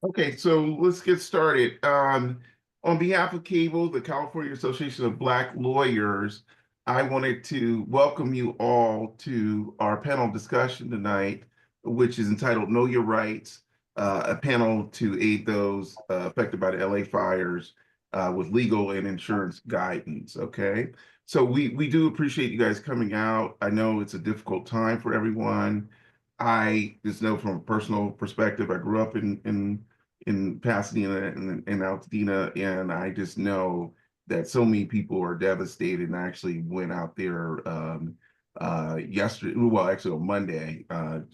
Okay, so let's get started. On behalf of Cable, the California Association of Black Lawyers, I wanted to welcome you all to our panel discussion tonight, which is entitled Know Your Rights, a panel to aid those affected by the LA fires with legal and insurance guidance. Okay, so we do appreciate you guys coming out. I know it's a difficult time for everyone. I just know from a personal perspective, I grew up in Pasadena and Altadena, and I just know that so many people are devastated. And I actually went out there yesterday, well, actually on Monday,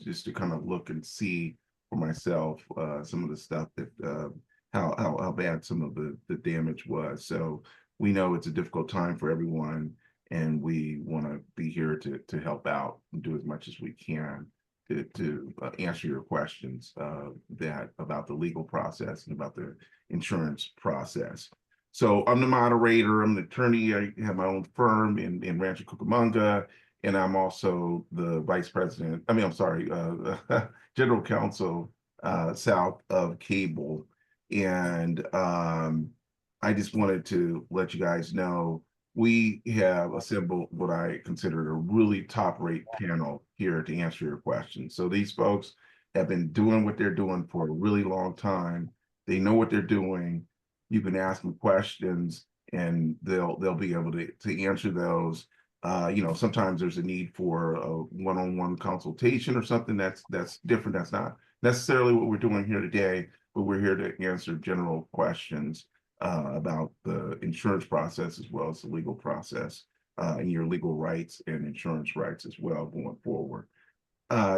just to kind of look and see for myself some of the stuff that how bad some of the damage was. So we know it's a difficult time for everyone, and we want to be here to help out and do as much as we can to answer your questions that about the legal process and about the insurance process. So I'm the moderator. I'm an attorney. I have my own firm in Rancho Cucamonga, and I'm also the vice president. I'm sorry, general counsel south of Cable. And I just wanted to let you guys know we have assembled what I consider a really top rate panel here to answer your questions. So these folks have been doing what they're doing for a really long time. They know what they're doing. You can ask them questions and they'll be able to answer those. Sometimes there's a need for a one-on-one consultation or something that's different. That's not necessarily what we're doing here today, but we're here to answer general questions about the insurance process as well as the legal process and your legal rights and insurance rights as well going forward.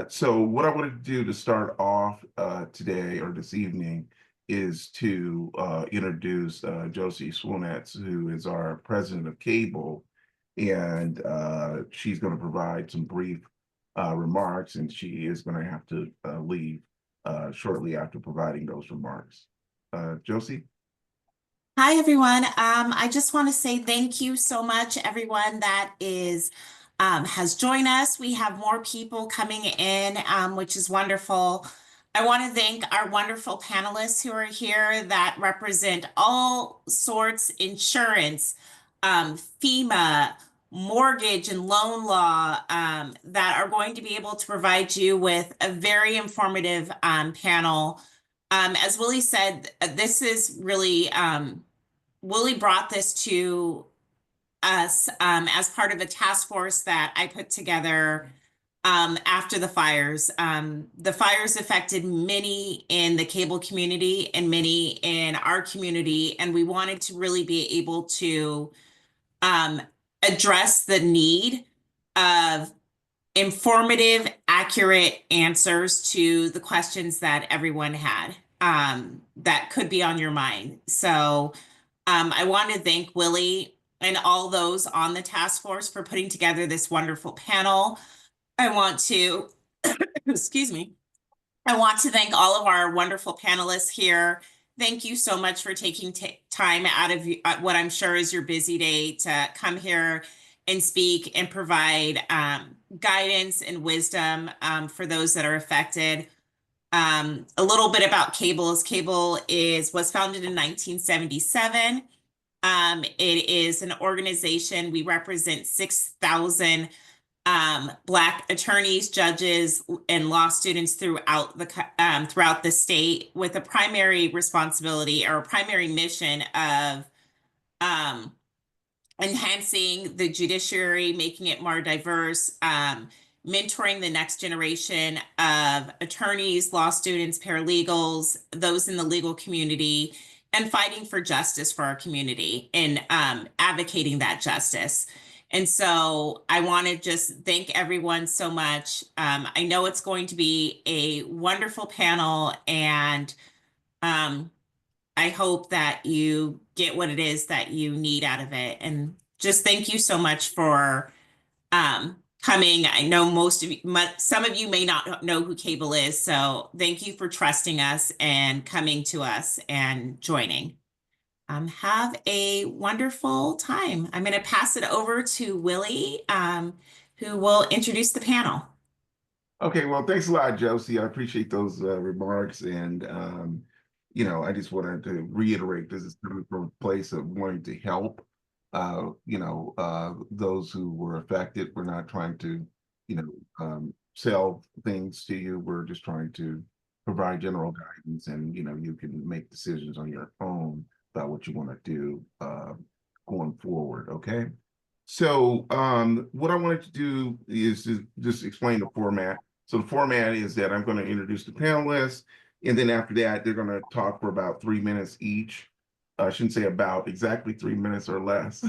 So what I wanted to do to start off today or this evening is to introduce Josi Swonetz, who is our president of Cable, and she's going to provide some brief remarks, and she is going to have to leave shortly after providing those remarks. Josi? Hi, everyone. I just want to say thank you so much, everyone that is has joined us. We have more people coming in, which is wonderful. I want to thank our wonderful panelists who are here that represent all sorts insurance, FEMA, mortgage and loan law, that are going to be able to provide you with a very informative panel. As Willie said, this is really Willie brought this to us as part of a task force that I put together after the fires. The fires affected many in the Cable community and many in our community, and we wanted to really be able to um, address the need of informative, accurate answers to the questions that everyone had that could be on your mind. So I want to thank Willie and all those on the task force for putting together this wonderful panel. I want to, excuse me, I want to thank all of our wonderful panelists here. Thank you so much for taking time out of what I'm sure is your busy day to come here and speak and provide guidance and wisdom for those that are affected. A little bit about Cable is Cable was founded in 1977. It is an organization. We represent 6,000 Black attorneys, judges, and law students throughout the state, with a primary responsibility or a primary mission of um, enhancing the judiciary, making it more diverse, mentoring the next generation of attorneys, law students, paralegals, those in the legal community, and fighting for justice for our community and advocating that justice. And so I want to just thank everyone so much. I know it's going to be a wonderful panel, and um, I hope that you get what it is that you need out of it. And just thank you so much for coming. I know some of you may not know who Cable is, so thank you for trusting us and coming to us and joining. Have a wonderful time. I'm going to pass it over to Willie, who will introduce the panel. Okay, well, thanks a lot, Josie. I appreciate those remarks. And I just wanted to reiterate this is coming from a place of wanting to help, those who were affected. We're not trying to, sell things to you. We're just trying to provide general guidance, and you can make decisions on your own about what you want to do going forward. Okay. So what I wanted to do is to just explain the format. So the format is that I'm going to introduce the panelists, and then after that, they're going to talk for about 3 minutes each. I shouldn't say about, exactly 3 minutes or less,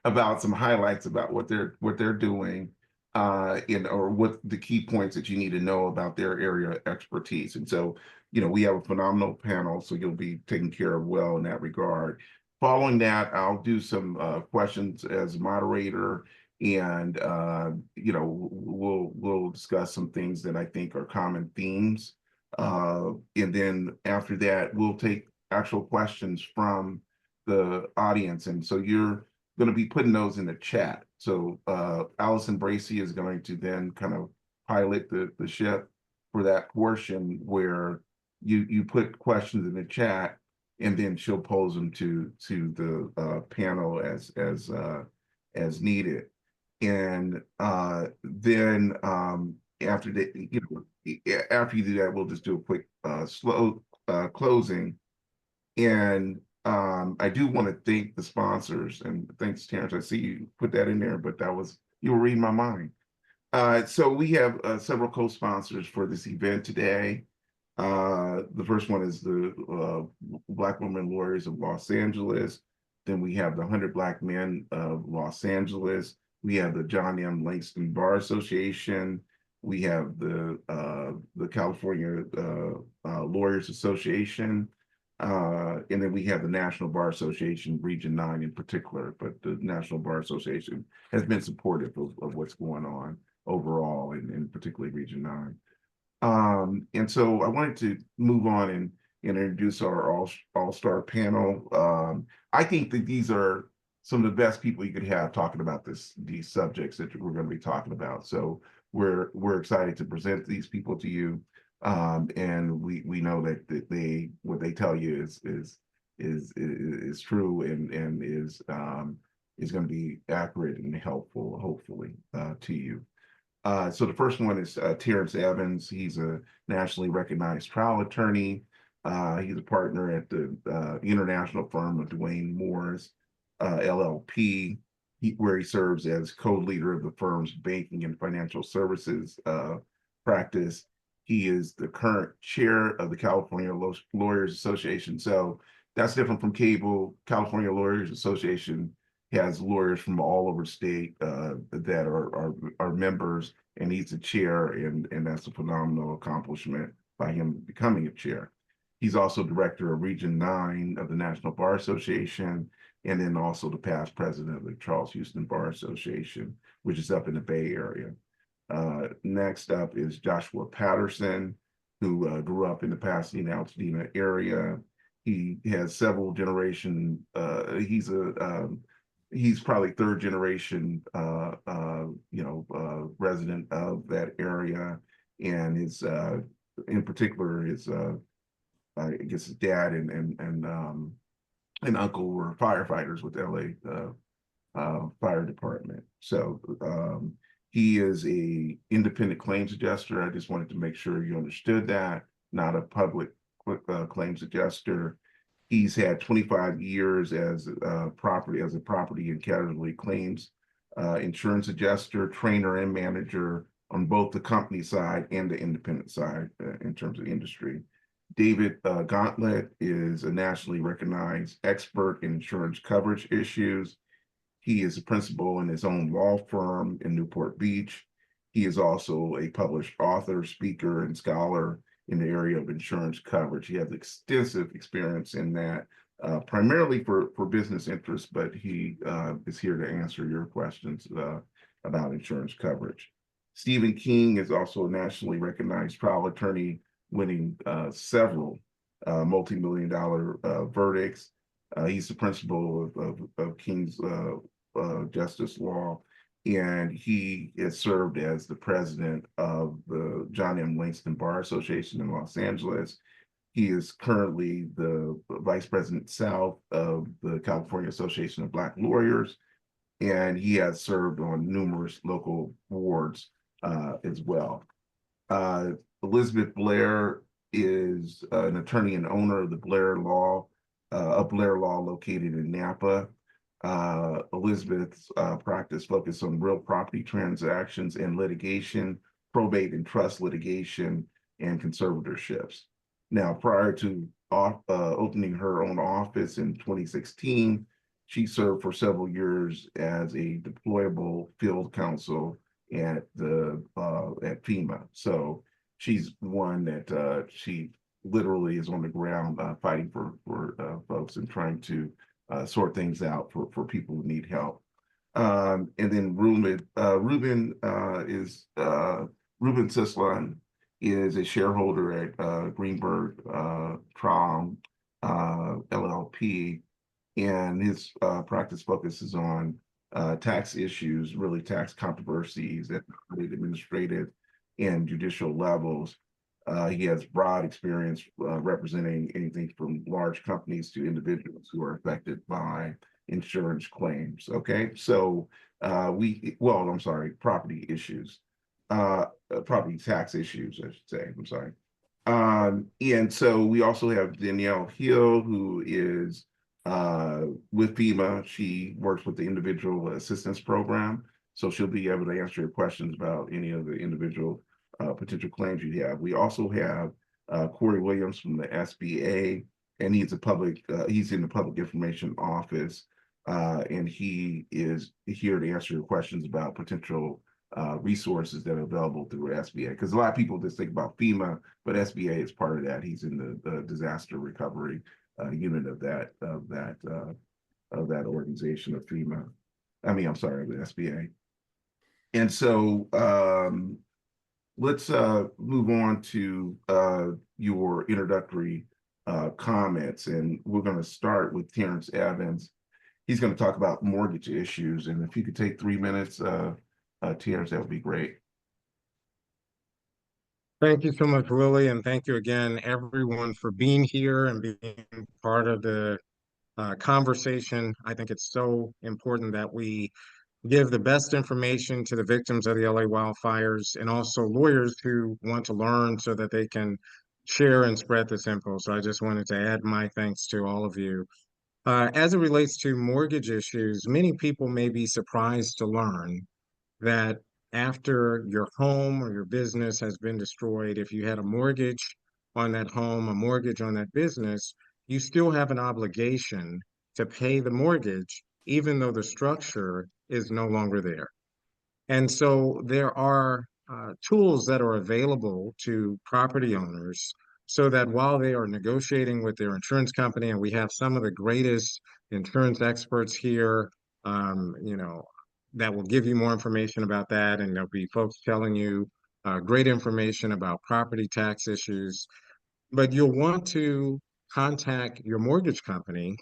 about some highlights about what they're doing, or what the key points that you need to know about their area of expertise. And so, we have a phenomenal panel, so you'll be taken care of well in that regard. Following that, I'll do some questions as moderator, and we'll discuss some things that I think are common themes. And then after that, we'll take actual questions from the audience. And so you're going to be putting those in the chat. So Allison Bracey is going to then kind of pilot the ship for that portion where you put questions in the chat, and then she'll pose them to the panel as needed. And then after after you do that, we'll just do a quick slow closing. And I do want to thank the sponsors, and thanks, Terrance. I see you put that in there, but you were reading my mind. So we have several co-sponsors for this event today. The first one is the Black Women Lawyers of Los Angeles. Then we have the 100 Black Men of Los Angeles. We have the John M. Langston Bar Association. We have the California Lawyers Association. And then we have the National Bar Association, Region 9 in particular, but the National Bar Association has been supportive of what's going on overall, and particularly Region 9. And so I wanted to move on and introduce our all-star panel. I think that these are some of the best people you could have talking about these subjects that we're going to be talking about. So we're excited to present these people to you. And we know that what they tell you is true, and is going to be accurate and helpful, hopefully, to you. So the first one is Terrance Evans. He's a nationally recognized trial attorney. He's a partner at the international firm of Duane Morris, LLP, where he serves as co-leader of the firm's banking and financial services practice. He is the current chair of the California Lawyers Association. So that's different from cable. California Lawyers Association has lawyers from all over the state that are members, and he's the chair, and that's a phenomenal accomplishment by him becoming a chair. He's also director of Region 9 of the National Bar Association, and then also the past president of the Charles Houston Bar Association, which is up in the Bay Area. Next up is Joshua Patterson, who grew up in the Pasadena-Altadena area. He has several generation. He's probably third generation, resident of that area, and his, in particular, his, I guess his dad and uncle were firefighters with the LA Fire Department. So he is a independent claims adjuster. I just wanted to make sure you understood that, not a public claims adjuster. He's had 25 years as a property and casualty claims insurance adjuster, trainer, and manager on both the company side and the independent side in terms of industry. David Gauntlett is a nationally recognized expert in insurance coverage issues. He is a principal in his own law firm in Newport Beach. He is also a published author, speaker, and scholar in the area of insurance coverage. He has extensive experience in that, primarily for business interests, but he is here to answer your questions about insurance coverage. Stephen King is also a nationally recognized trial attorney, winning several multi-million-dollar verdicts. He's the principal of King's Justice Law, and he has served as the president of the John M. Langston Bar Association in Los Angeles. He is currently the Vice President South of the California Association of Black Lawyers, and he has served on numerous local boards as well. Uh, Elizabeth Blair is an attorney and owner of the Blair Law located in Napa. Elizabeth's practice focused on real property transactions and litigation, probate and trust litigation, and conservatorships. Now, prior to opening her own office in 2016, she served for several years as a deployable field counsel at FEMA. So she's one that she literally is on the ground fighting for folks and trying to sort things out for people who need help. And then Ruben Sislyanr is a shareholder at Greenberg Traum LLP, and his practice focuses on tax issues, really tax controversies at the administrative and judicial levels. He has broad experience representing anything from large companies to individuals who are affected by insurance claims. Okay, so I'm sorry, property issues, property tax issues, I should say. I'm sorry. And so we also have Danielle Hill, who is with FEMA. She works with the Individual Assistance Program, so she'll be able to answer your questions about any of the individual potential claims you have. We also have Corey Williams from the SBA, and he's in the Public Information Office, and he is here to answer your questions about potential resources that are available through SBA. Because a lot of people just think about FEMA, but SBA is part of that. He's in the disaster recovery unit of that organization of FEMA. I'm sorry, the SBA. And so let's move on to your introductory comments, and we're going to start with Terrance Evans. He's going to talk about mortgage issues, and if you could take 3 minutes, Terrance, that would be great. Thank you so much, Willie, and thank you again, everyone, for being here and being part of the conversation. I think it's so important that we give the best information to the victims of the LA wildfires and also lawyers who want to learn so that they can share and spread this info. So I just wanted to add my thanks to all of you. As it relates to mortgage issues, many people may be surprised to learn that after your home or your business has been destroyed, if you had a mortgage on that home, a mortgage on that business, you still have an obligation to pay the mortgage, even though the structure is no longer there. And so there are tools that are available to property owners so that while they are negotiating with their insurance company, and we have some of the greatest insurance experts here, that will give you more information about that, and there'll be folks telling you great information about property tax issues. But you'll want to contact your mortgage company,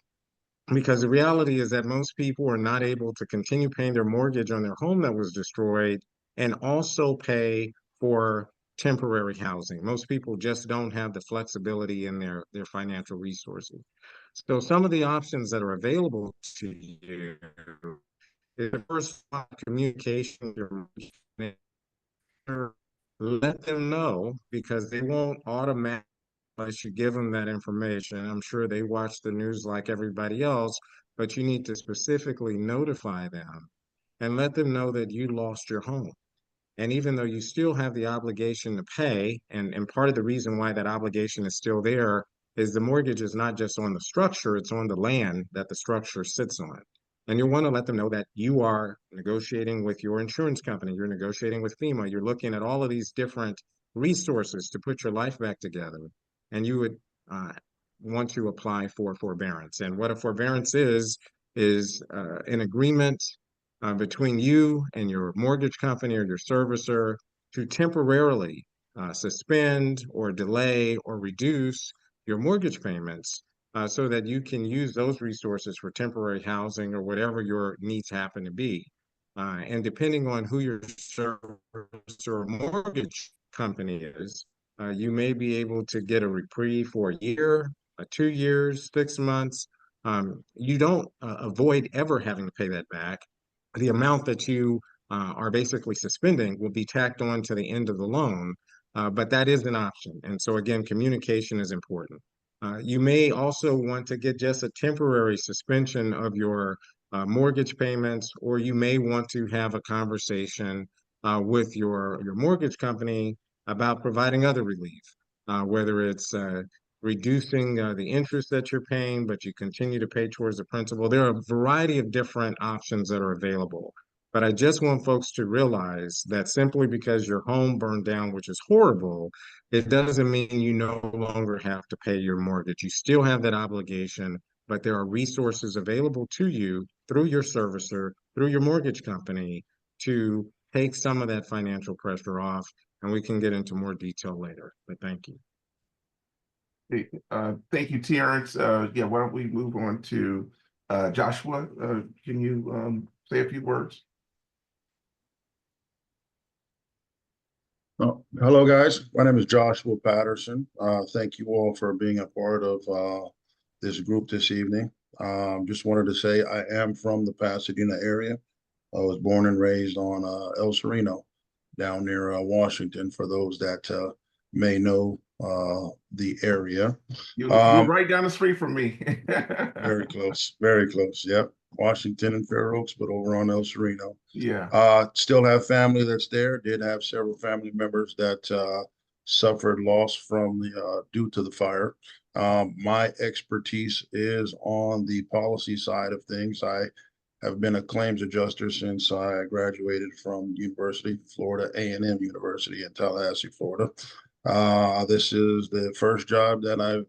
because the reality is that most people are not able to continue paying their mortgage on their home that was destroyed and also pay for temporary housing. Most people just don't have the flexibility in their financial resources. So some of the options that are available to you is the first one, communication. Let them know, because they won't automatically unless you give them that information. I'm sure they watch the news like everybody else, but you need to specifically notify them and let them know that you lost your home. And even though you still have the obligation to pay, and part of the reason why that obligation is still there is the mortgage is not just on the structure, it's on the land that the structure sits on. And you'll want to let them know that you are negotiating with your insurance company, you're negotiating with FEMA, you're looking at all of these different resources to put your life back together. And you would want to apply for forbearance. And what a forbearance is an agreement between you and your mortgage company or your servicer to temporarily suspend or delay or reduce your mortgage payments so that you can use those resources for temporary housing or whatever your needs happen to be. And depending on who your servicer or mortgage company is, You may be able to get a reprieve for a year, 2 years, 6 months. You don't avoid ever having to pay that back. The amount that you are basically suspending will be tacked on to the end of the loan, but that is an option. And so again, communication is important. You may also want to get just a temporary suspension of your mortgage payments, or you may want to have a conversation with your mortgage company about providing other relief, whether it's reducing the interest that you're paying, but you continue to pay towards the principal. There are a variety of different options that are available. But I just want folks to realize that simply because your home burned down, which is horrible, it doesn't mean you no longer have to pay your mortgage. You still have that obligation, but there are resources available to you through your servicer, through your mortgage company, to take some of that financial pressure off. And we can get into more detail later, but thank you. Thank you, Terrance. Yeah, why don't we move on to Joshua? Can you say a few words? Hello, guys. My name is Joshua Patterson. Thank you all for being a part of this group this evening. Just wanted to say I am from the Pasadena area. I was born and raised on El Sereno down near Washington, for those that may know the area. You're right down the street from me. Very close, very close. Yep. Washington and Fair Oaks, but over on El Sereno. Yeah. Still have family that's there. Did have several family members that suffered loss from the due to the fire. My expertise is on the policy side of things. I have been a claims adjuster since I graduated from University, Florida, A&M University in Tallahassee, Florida. This is the first job that I've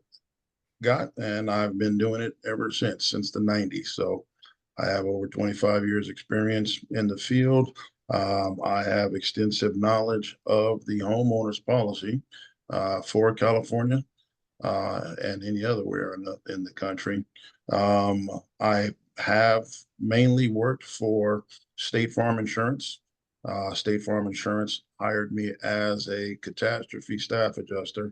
got, and I've been doing it ever since the 90s. So I have over 25 years experience in the field. I have extensive knowledge of the homeowners policy for California and any other where in the country. I have mainly worked for State Farm Insurance. State Farm Insurance hired me as a catastrophe staff adjuster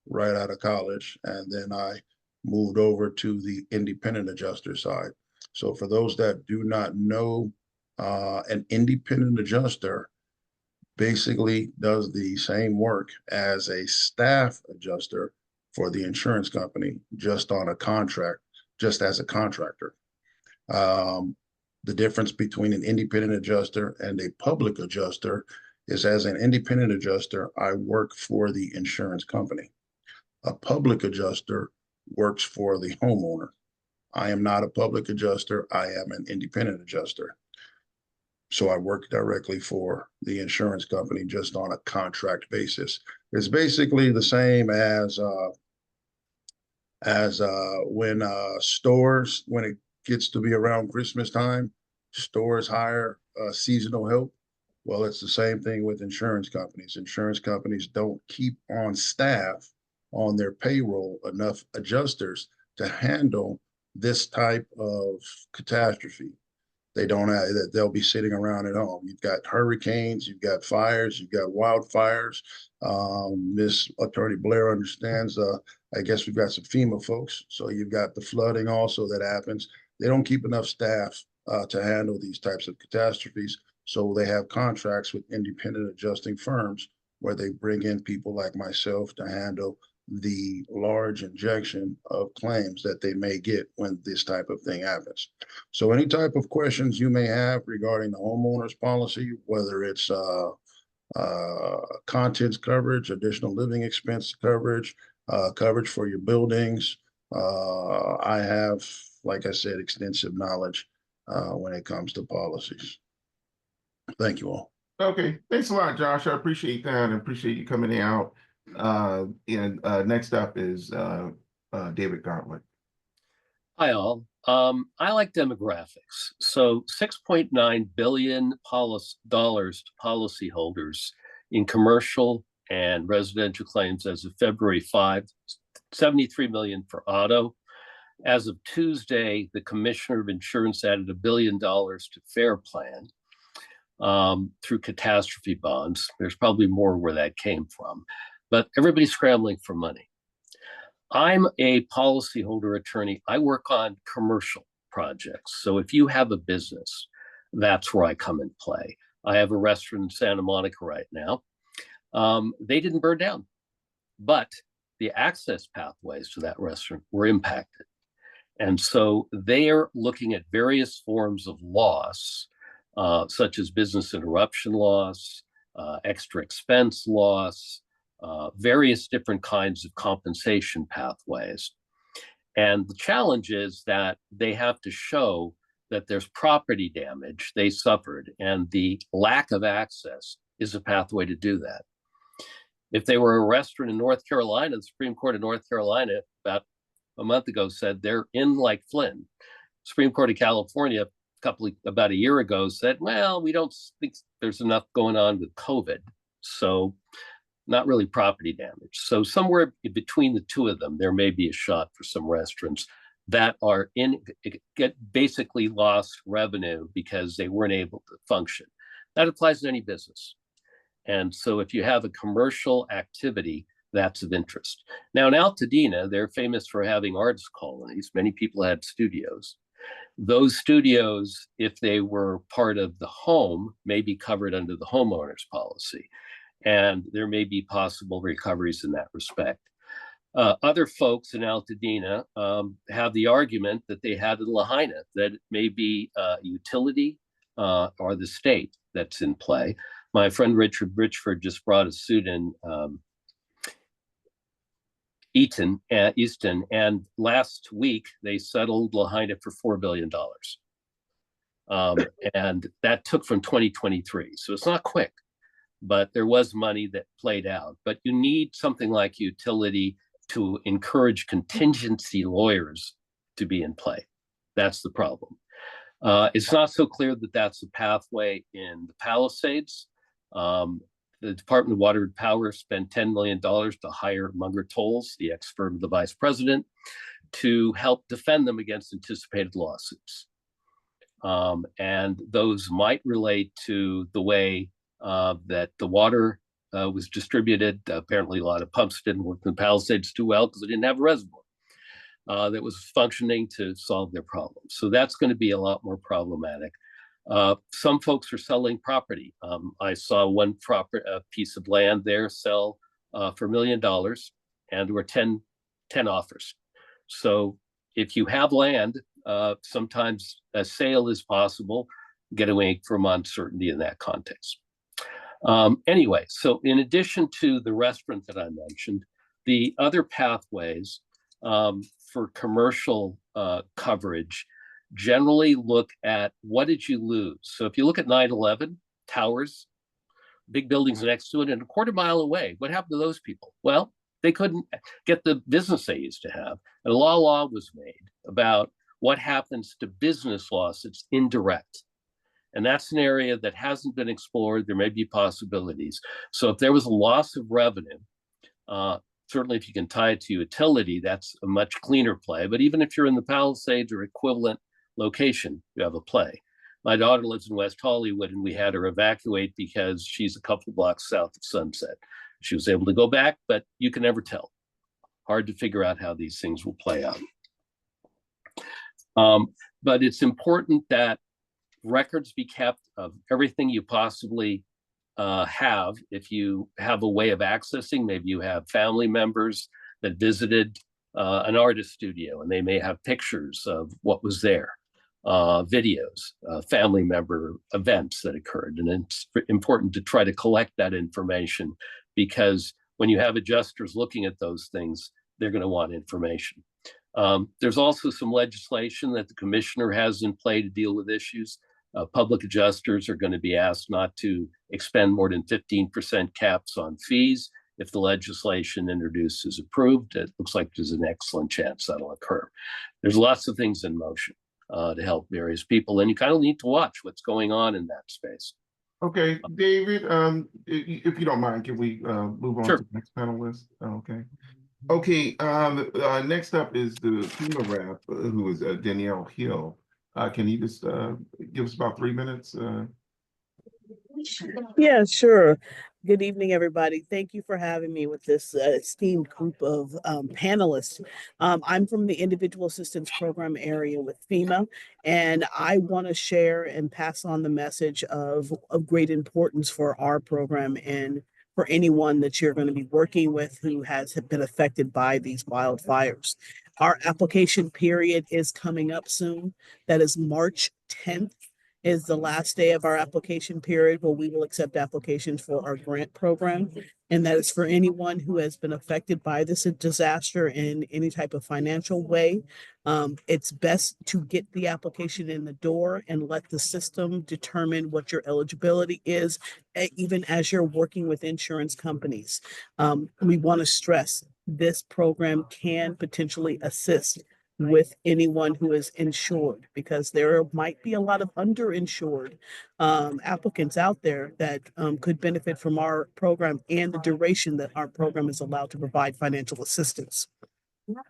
right out of college, and then I moved over to the independent adjuster side. So for those that do not know, an independent adjuster basically does the same work as a staff adjuster for the insurance company, just on a contract, just as a contractor. The difference between an independent adjuster and a public adjuster is, as an independent adjuster, I work for the insurance company. A public adjuster works for the homeowner. I am not a public adjuster. I am an independent adjuster. So I work directly for the insurance company, just on a contract basis. It's basically the same as when stores, when it gets to be around Christmas time, stores hire seasonal help. Well, it's the same thing with insurance companies. Insurance companies don't keep on staff on their payroll enough adjusters to handle this type of catastrophe. They don't have that. They'll be sitting around at home. You've got hurricanes, you've got fires, you've got wildfires. Miss Attorney Blair understands. I guess we've got some FEMA folks. So you've got the flooding also that happens. They don't keep enough staff to handle these types of catastrophes. So they have contracts with independent adjusting firms where they bring in people like myself to handle the large injection of claims that they may get when this type of thing happens. So any type of questions you may have regarding the homeowners policy, whether it's contents coverage, additional living expense coverage, coverage for your buildings, I have, like I said, extensive knowledge when it comes to policies. Thank you all. Okay, thanks a lot, Josh. I appreciate that and appreciate you coming out. Next up is David Gauntlett. Hi, all. I like demographics. So $6.9 billion to policyholders in commercial and residential claims as of February 5, 73 million for auto. As of Tuesday, the Commissioner of Insurance added $1 billion to FAIR Plan through catastrophe bonds. There's probably more where that came from. but everybody's scrambling for money. I'm a policyholder attorney. I work on commercial projects. So if you have a business, that's where I come and play. I have a restaurant in Santa Monica right now. They didn't burn down, but the access pathways to that restaurant were impacted. And so they are looking at various forms of loss, such as business interruption loss, extra expense loss, various different kinds of compensation pathways. And the challenge is that they have to show that there's property damage they suffered, and the lack of access is a pathway to do that. If they were a restaurant in North Carolina, the Supreme Court of North Carolina about a month ago said they're in like Flynn. Supreme Court of California about a year ago said, well, we don't think there's enough going on with COVID, so not really property damage. So somewhere between the two of them, there may be a shot for some restaurants that are get basically lost revenue because they weren't able to function. That applies to any business. And so if you have a commercial activity, that's of interest. Now in Altadena, they're famous for having artist colonies. Many people had studios. Those studios, if they were part of the home, may be covered under the homeowners policy. And there may be possible recoveries in that respect. Other folks in Altadena have the argument that they had in Lahaina, that it may be utility or the state that's in play. My friend Richard Richford just brought a suit in Eaton, and last week they settled Lahaina for $4 billion. And that took from 2023. So it's not quick, but there was money that played out. But you need something like utility to encourage contingency lawyers to be in play. That's the problem. It's not so clear that that's a pathway in the Palisades. The Department of Water and Power spent $10 million to hire Munger Tolles, the ex-firm of the vice president, to help defend them against anticipated lawsuits. And those might relate to the way that the water was distributed. Apparently, a lot of pumps didn't work in the Palisades too well because they didn't have a reservoir that was functioning to solve their problems. So that's going to be a lot more problematic. Some folks are selling property. I saw one piece of land there sell for $1 million, and there were 10 offers. So if you have land, sometimes a sale is possible, get away from uncertainty in that context. Anyway, so in addition to the restaurant that I mentioned, the other pathways for commercial coverage generally look at what did you lose. So if you look at 9/11, towers, big buildings next to it, and a quarter mile away, what happened to those people? Well, they couldn't get the business they used to have. And a law was made about what happens to business loss. It's indirect. And that's an area that hasn't been explored. There may be possibilities. So if there was a loss of revenue, certainly if you can tie it to utility, that's a much cleaner play. But even if you're in the Palisades or equivalent location, you have a play. My daughter lives in West Hollywood, and we had her evacuate because she's a couple blocks south of Sunset. She was able to go back, but you can never tell. Hard to figure out how these things will play out. But it's important that records be kept of everything you possibly have. If you have a way of accessing, maybe you have family members that visited an artist studio, and they may have pictures of what was there, videos, family member events that occurred. And it's important to try to collect that information, because when you have adjusters looking at those things, they're going to want information. There's also some legislation that the commissioner has in play to deal with issues. Public adjusters are going to be asked not to expend more than 15% caps on fees. If the legislation introduced is approved, it looks like there's an excellent chance that'll occur. There's lots of things in motion to help various people, and you kind of need to watch what's going on in that space. Okay, David, if you don't mind, can we move on Sure. to the next panelist? Okay. Okay, next up is the FEMA rep, who is Danielle Hill. Can you just give us about 3 minutes? Yeah, sure. Good evening, everybody. Thank you for having me with this esteemed group of panelists. I'm from the Individual Assistance Program area with FEMA, and I want to share and pass on the message of great importance for our program and for anyone that you're going to be working with who has been affected by these wildfires. Our application period is coming up soon. That is March 10th is the last day of our application period where we will accept applications for our grant program. And that is for anyone who has been affected by this disaster in any type of financial way. It's best to get the application in the door and let the system determine what your eligibility is, even as you're working with insurance companies. We want to stress this program can potentially assist with anyone who is insured, because there might be a lot of underinsured applicants out there that could benefit from our program and the duration that our program is allowed to provide financial assistance.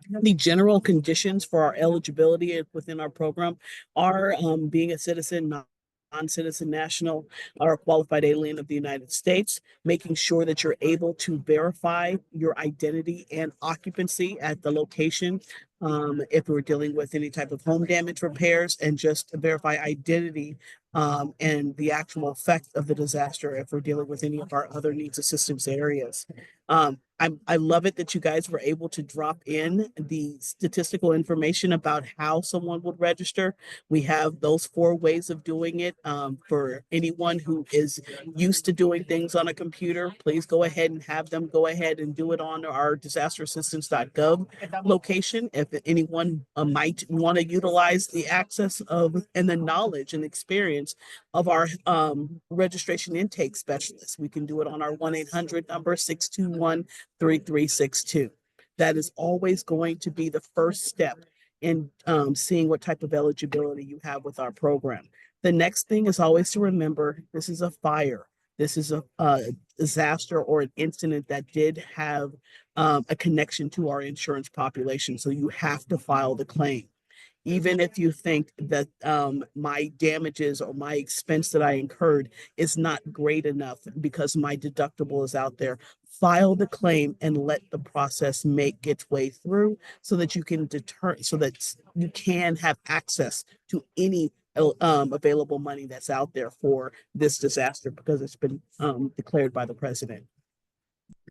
The general conditions for our eligibility within our program are being a citizen, non-citizen, national, or a qualified alien of the United States, making sure that you're able to verify your identity and occupancy at the location. If we're dealing with any type of home damage repairs, and just verify identity and the actual effect of the disaster if we're dealing with any of our other needs assistance areas. I love it that you guys were able to drop in the statistical information about how someone would register. We have those 4 ways of doing it. For anyone who is used to doing things on a computer, please go ahead and have them go ahead and do it on our disasterassistance.gov location. If anyone might want to utilize the access of and the knowledge and experience of our registration intake specialists, we can do it on our 1-800 number 621-3362. That is always going to be the first step in seeing what type of eligibility you have with our program. The next thing is always to remember, this is a fire. This is a disaster or an incident that did have a connection to our insurance population. So you have to file the claim. Even if you think that my damages or my expense that I incurred is not great enough because my deductible is out there, file the claim and let the process make its way through so that you can so that you can have access to any available money that's out there for this disaster, because it's been declared by the president.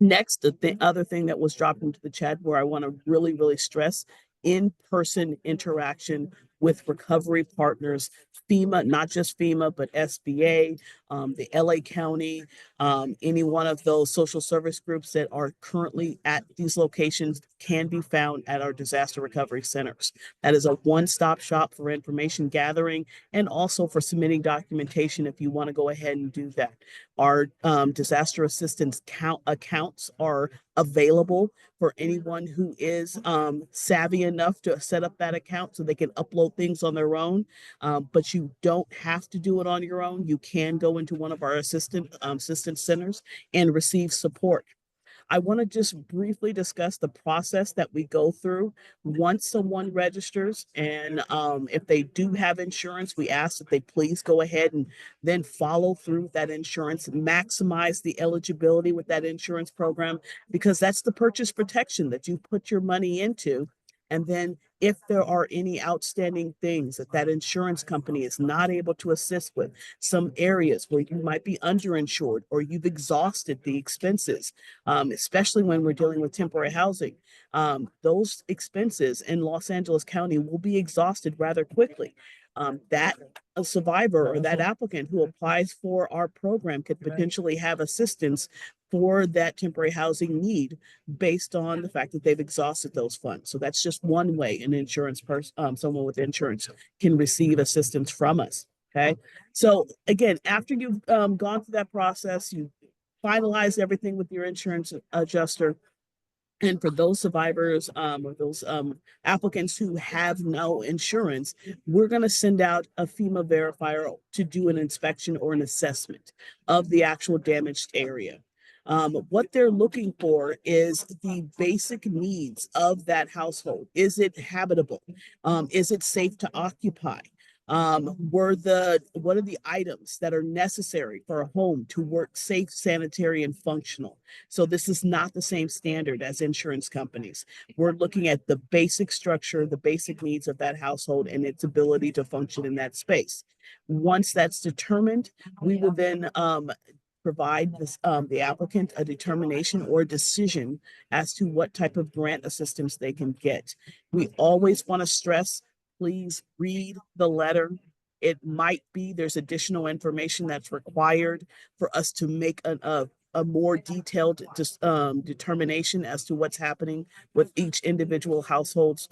Next, the other thing that was dropped into the chat where I want to really, really stress in-person interaction with recovery partners, FEMA, not just FEMA, but SBA, the LA County, any one of those social service groups that are currently at these locations can be found at our disaster recovery centers. That is a one-stop shop for information gathering and also for submitting documentation if you want to go ahead and do that. Our disaster assistance accounts are available for anyone who is savvy enough to set up that account so they can upload things on their own. But you don't have to do it on your own. You can go into one of our assistance centers and receive support. I want to just briefly discuss the process that we go through once someone registers. And if they do have insurance, we ask that they please go ahead and then follow through with that insurance, maximize the eligibility with that insurance program, because that's the purchase protection that you put your money into. And then if there are any outstanding things that that insurance company is not able to assist with, some areas where you might be underinsured or you've exhausted the expenses, especially when we're dealing with temporary housing, those expenses in Los Angeles County will be exhausted rather quickly. That a survivor or that applicant who applies for our program could potentially have assistance for that temporary housing need based on the fact that they've exhausted those funds. So that's just one way an insurance person, someone with insurance can receive assistance from us. Okay. So again, after you've gone through that process, you finalize everything with your insurance adjuster. And for those survivors or those applicants who have no insurance, we're going to send out a FEMA verifier to do an inspection or an assessment of the actual damaged area. What they're looking for is the basic needs of that household. Is it habitable? Is it safe to occupy? What are the items that are necessary for a home to work safe, sanitary, and functional? So this is not the same standard as insurance companies. We're looking at the basic structure, the basic needs of that household and its ability to function in that space. Once that's determined, we will then provide the applicant a determination or decision as to what type of grant assistance they can get. We always want to stress, please read the letter. It might be there's additional information that's required for us to make a more detailed determination as to what's happening with each individual household's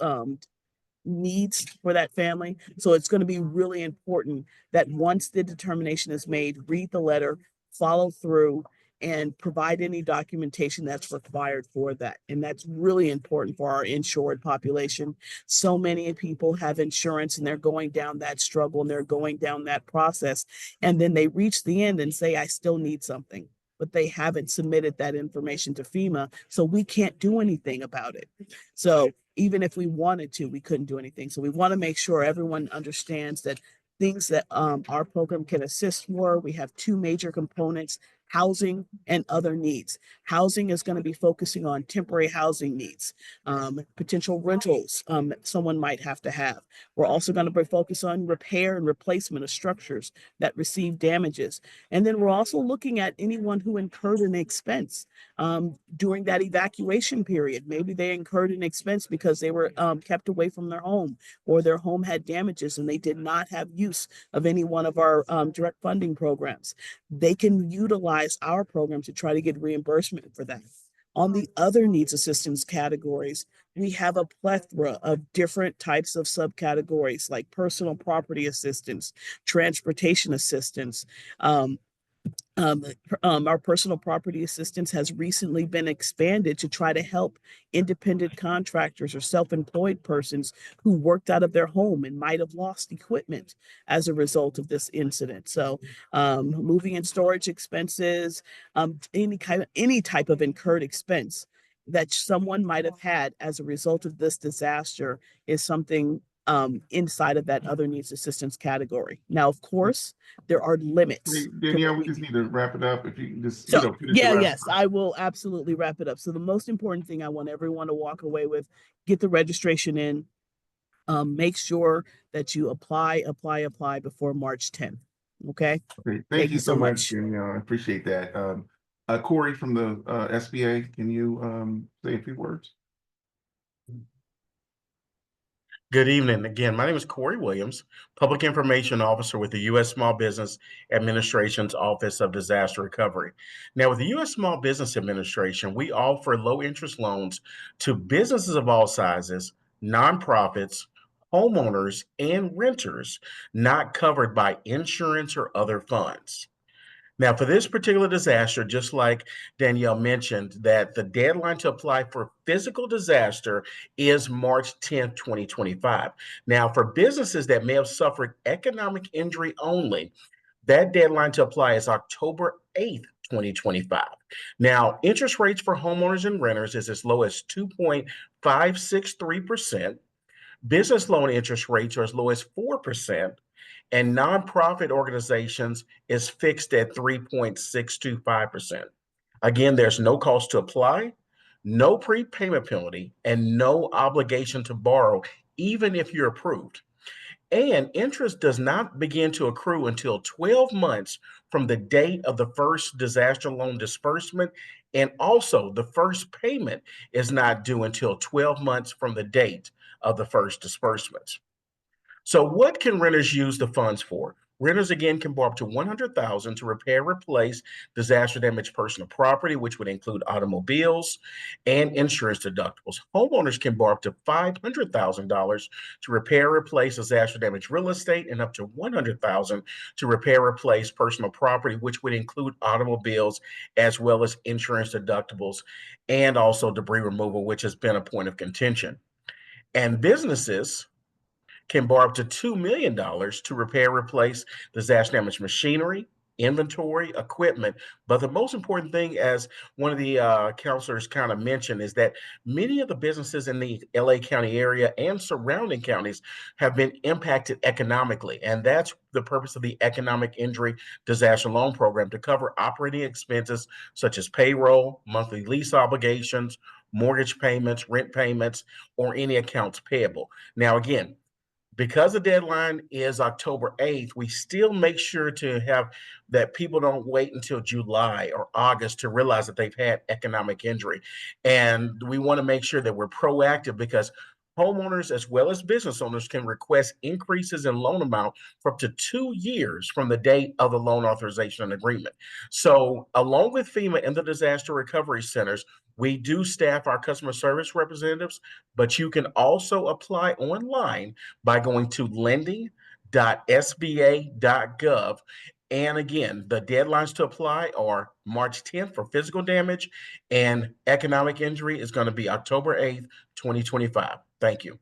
needs for that family. So it's going to be really important that once the determination is made, read the letter, follow through, and provide any documentation that's required for that. And that's really important for our insured population. So many people have insurance and they're going down that struggle and they're going down that process. And then they reach the end and say, I still need something, but they haven't submitted that information to FEMA. So we can't do anything about it. So even if we wanted to, we couldn't do anything. So we want to make sure everyone understands that things that our program can assist for. We have two major components: housing and other needs. Housing is going to be focusing on temporary housing needs, potential rentals someone might have to have. We're also going to be focused on repair and replacement of structures that receive damages. And then we're also looking at anyone who incurred an expense during that evacuation period. Maybe they incurred an expense because they were kept away from their home, or their home had damages and they did not have use of any one of our direct funding programs. They can utilize our program to try to get reimbursement for that. On the other needs assistance categories, we have a plethora of different types of subcategories, like personal property assistance, transportation assistance. Our personal property assistance has recently been expanded to try to help independent contractors or self-employed persons who worked out of their home and might have lost equipment as a result of this incident. So moving and storage expenses, any type of incurred expense that someone might have had as a result of this disaster is something inside of that other needs assistance category. Now, of course, there are limits. Hey, Danielle, we just need to wrap it up. If you can just, So, finish the yes, I will absolutely wrap it up. So the most important thing I want everyone to walk away with: get the registration in, make sure that you apply before March 10th. Okay. Okay, thank you so much, Danielle. I appreciate that. Corey from the SBA, can you say a few words? Good evening. Again, my name is Corey Williams, Public Information Officer with the U.S. Small Business Administration's Office of Disaster Recovery. Now, with the U.S. Small Business Administration, we offer low-interest loans to businesses of all sizes, nonprofits, homeowners, and renters not covered by insurance or other funds. Now, for this particular disaster, just like Danielle mentioned, that the deadline to apply for physical disaster is March 10th, 2025. Now, for businesses that may have suffered economic injury only, that deadline to apply is October 8th, 2025. Now, interest rates for homeowners and renters is as low as 2.563%. Business loan interest rates are as low as 4%. And nonprofit organizations is fixed at 3.625%. Again, there's no cost to apply, no prepayment penalty, and no obligation to borrow, even if you're approved. And interest does not begin to accrue until 12 months from the date of the first disaster loan disbursement. And also, the first payment is not due until 12 months from the date of the first disbursement. So what can renters use the funds for? Renters, again, can borrow up to $100,000 to repair, replace disaster damaged personal property, which would include automobiles and insurance deductibles. Homeowners can borrow up to $500,000 to repair, replace disaster damaged real estate, and up to $100,000 to repair, replace personal property, which would include automobiles as well as insurance deductibles, and also debris removal, which has been a point of contention. And businesses can borrow up to $2 million to repair, replace disaster damaged machinery, inventory, equipment. But the most important thing, as one of the counselors kind of mentioned, is that many of the businesses in the LA County area and surrounding counties have been impacted economically. And that's the purpose of the Economic Injury Disaster Loan Program, to cover operating expenses such as payroll, monthly lease obligations, mortgage payments, rent payments, or any accounts payable. Now, again, because the deadline is October 8th, we still make sure to have that people don't wait until July or August to realize that they've had economic injury. And we want to make sure that we're proactive, because homeowners as well as business owners can request increases in loan amount for up to 2 years from the date of the loan authorization and agreement. So along with FEMA and the disaster recovery centers, we do staff our customer service representatives, but you can also apply online by going to lending.sba.gov. And again, the deadlines to apply are March 10th for physical damage, and economic injury is going to be October 8th, 2025. Thank you.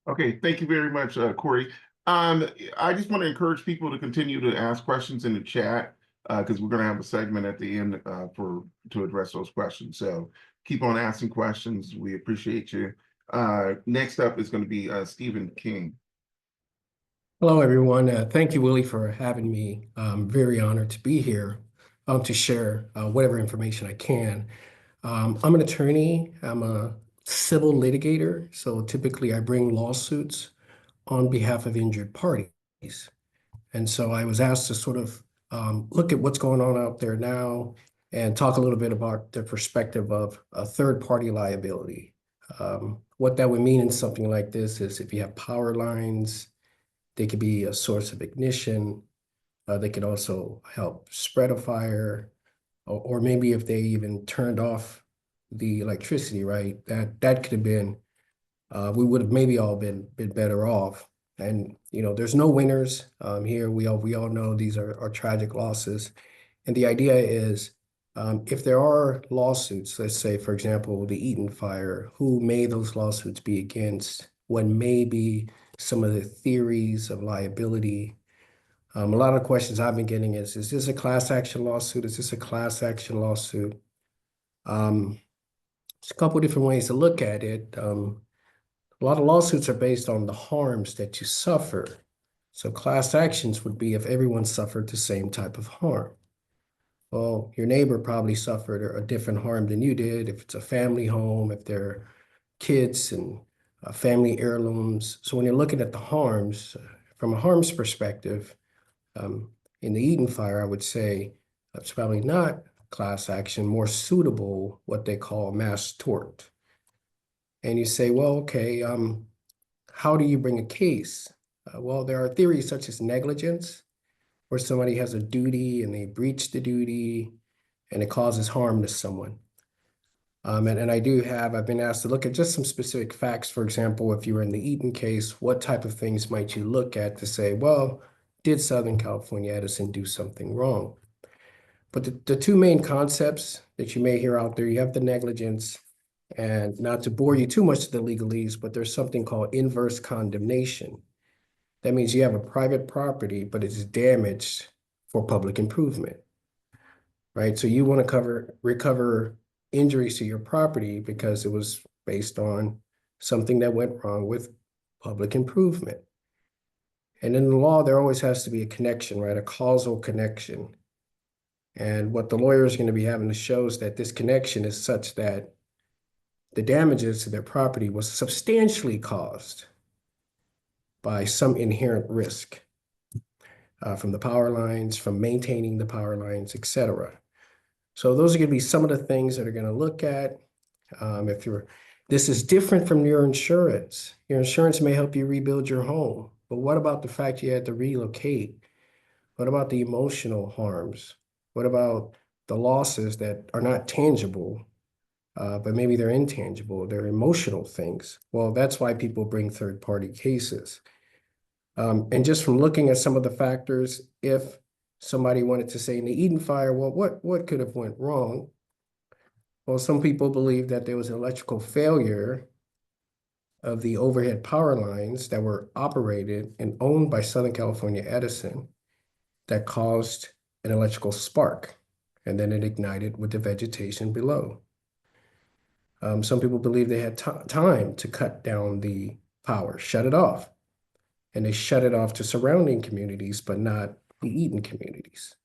Okay, thank you very much, Corey. I just want to encourage people to continue to ask questions in the chat, because we're going to have a segment at the end to address those questions. So keep on asking questions. We appreciate you. Next up is going to be Stephen King. Hello, everyone. Thank you, Willie, for having me. I'm very honored to be here to share whatever information I can. I'm an attorney. I'm a civil litigator. So typically I bring lawsuits on behalf of injured parties. And so I was asked to sort of look at what's going on out there now and talk a little bit about the perspective of a third-party liability. What that would mean in something like this is if you have power lines, they could be a source of ignition. They could also help spread a fire, or maybe if they even turned off the electricity, right? That could have been, we would have maybe all been better off. And there's no winners here. We all know these are tragic losses. And the idea is, if there are lawsuits, let's say, for example, the Eaton fire, who may those lawsuits be against? What may be some of the theories of liability? A lot of questions I've been getting is this a class action lawsuit? Is this a class action lawsuit? There's a couple of different ways to look at it. A lot of lawsuits are based on the harms that you suffer. So class actions would be if everyone suffered the same type of harm. Well, your neighbor probably suffered a different harm than you did, if it's a family home, if they're kids and family heirlooms. So when you're looking at the harms, from a harms perspective, in the Eaton fire, I would say it's probably not class action, more suitable, what they call mass tort. And you say, well, okay, how do you bring a case? Well, there are theories such as negligence, where somebody has a duty and they breach the duty and it causes harm to someone. And I've been asked to look at just some specific facts. For example, if you were in the Eaton case, what type of things might you look at to say, well, did Southern California Edison do something wrong? But the two main concepts that you may hear out there, you have the negligence, and not to bore you too much to the legalese, but there's something called inverse condemnation. That means you have a private property, but it's damaged for public improvement, right? So you want to recover injuries to your property because it was based on something that went wrong with public improvement. And in the law, there always has to be a connection, right? A causal connection. And what the lawyer is going to be having to show is that this connection is such that the damages to their property was substantially caused by some inherent risk from the power lines, from maintaining the power lines, et cetera. So those are going to be some of the things that are going to look at. This is different from your insurance. Your insurance may help you rebuild your home, but what about the fact you had to relocate? What about the emotional harms? What about the losses that are not tangible, but maybe they're intangible, they're emotional things? Well, that's why people bring third-party cases. And just from looking at some of the factors, if somebody wanted to say in the Eaton fire, well, what could have went wrong? Well, some people believe that there was an electrical failure of the overhead power lines that were operated and owned by Southern California Edison that caused an electrical spark, and then it ignited with the vegetation below. Some people believe they had time to cut down the power, shut it off, and they shut it off to surrounding communities, but not the Eaton communities.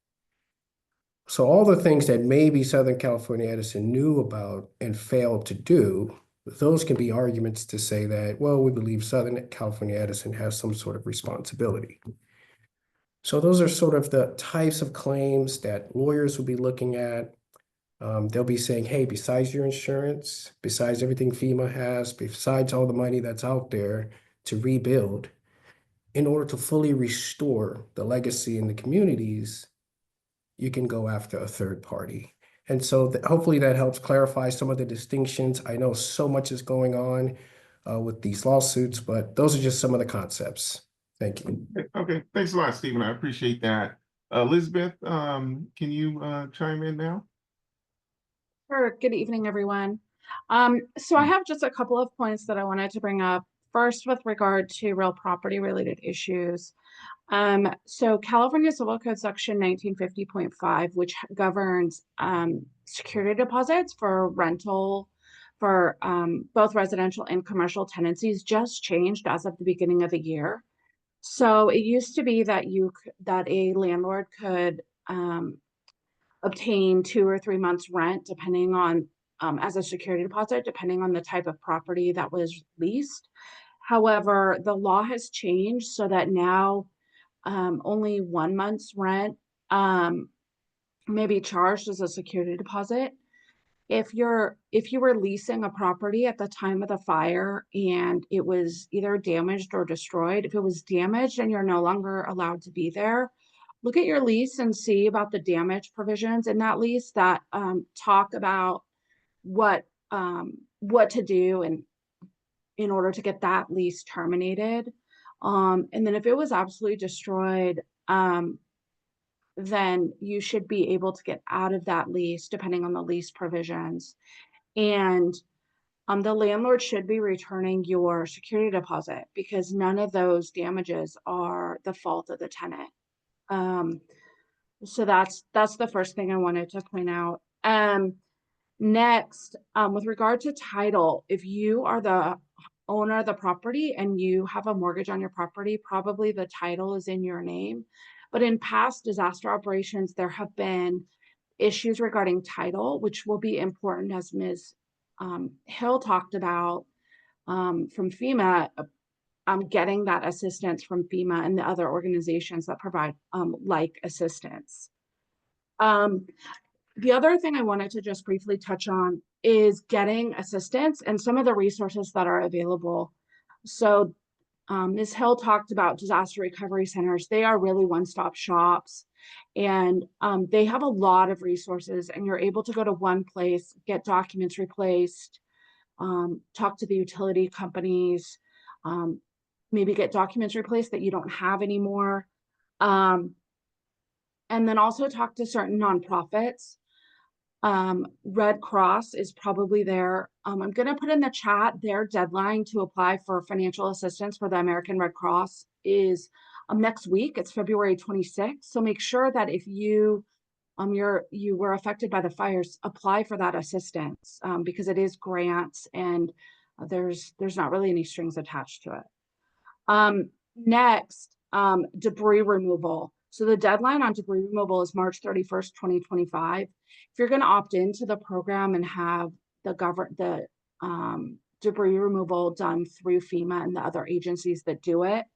So all the things that maybe Southern California Edison knew about and failed to do, those can be arguments to say that, well, we believe Southern California Edison has some sort of responsibility. So those are sort of the types of claims that lawyers will be looking at. They'll be saying, hey, besides your insurance, besides everything FEMA has, besides all the money that's out there to rebuild, in order to fully restore the legacy in the communities, you can go after a third party. And so hopefully that helps clarify some of the distinctions. I know so much is going on with these lawsuits, but those are just some of the concepts. Thank you. Okay, thanks a lot, Stephen. I appreciate that. Elizabeth, can you chime in now? Sure. Good evening, everyone. So I have just a couple of points that I wanted to bring up. First, with regard to real property related issues. So California Civil Code Section 1950.5, which governs security deposits for rental for both residential and commercial tenancies, just changed as of the beginning of the year. So it used to be that a landlord could obtain 2 or 3 months rent, depending on as a security deposit, depending on the type of property that was leased. However, the law has changed so that now only 1 month's rent may be charged as a security deposit. If you were leasing a property at the time of the fire and it was either damaged or destroyed, if it was damaged and you're no longer allowed to be there, look at your lease and see about the damage provisions in that lease that talk about what to do and in order to get that lease terminated. And then if it was absolutely destroyed, then you should be able to get out of that lease depending on the lease provisions. And the landlord should be returning your security deposit because none of those damages are the fault of the tenant. So that's the first thing I wanted to point out. Next, with regard to title, if you are the owner of the property and you have a mortgage on your property, probably the title is in your name. But in past disaster operations, there have been issues regarding title, which will be important, as Ms. Hill talked about from FEMA, getting that assistance from FEMA and the other organizations that provide like assistance. The other thing I wanted to just briefly touch on is getting assistance and some of the resources that are available. So Ms. Hill talked about disaster recovery centers. They are really one-stop shops and they have a lot of resources and you're able to go to one place, get documents replaced, talk to the utility companies, maybe get documents replaced that you don't have anymore. And then also talk to certain nonprofits. Red Cross is probably there. I'm going to put in the chat their deadline to apply for financial assistance for the American Red Cross is next week. It's February 26th. So make sure that if you were affected by the fires, apply for that assistance because it is grants and there's not really any strings attached to it. Next, debris removal. So the deadline on debris removal is March 31st, 2025. If you're going to opt into the program and have the debris removal done through FEMA and the other agencies that do it,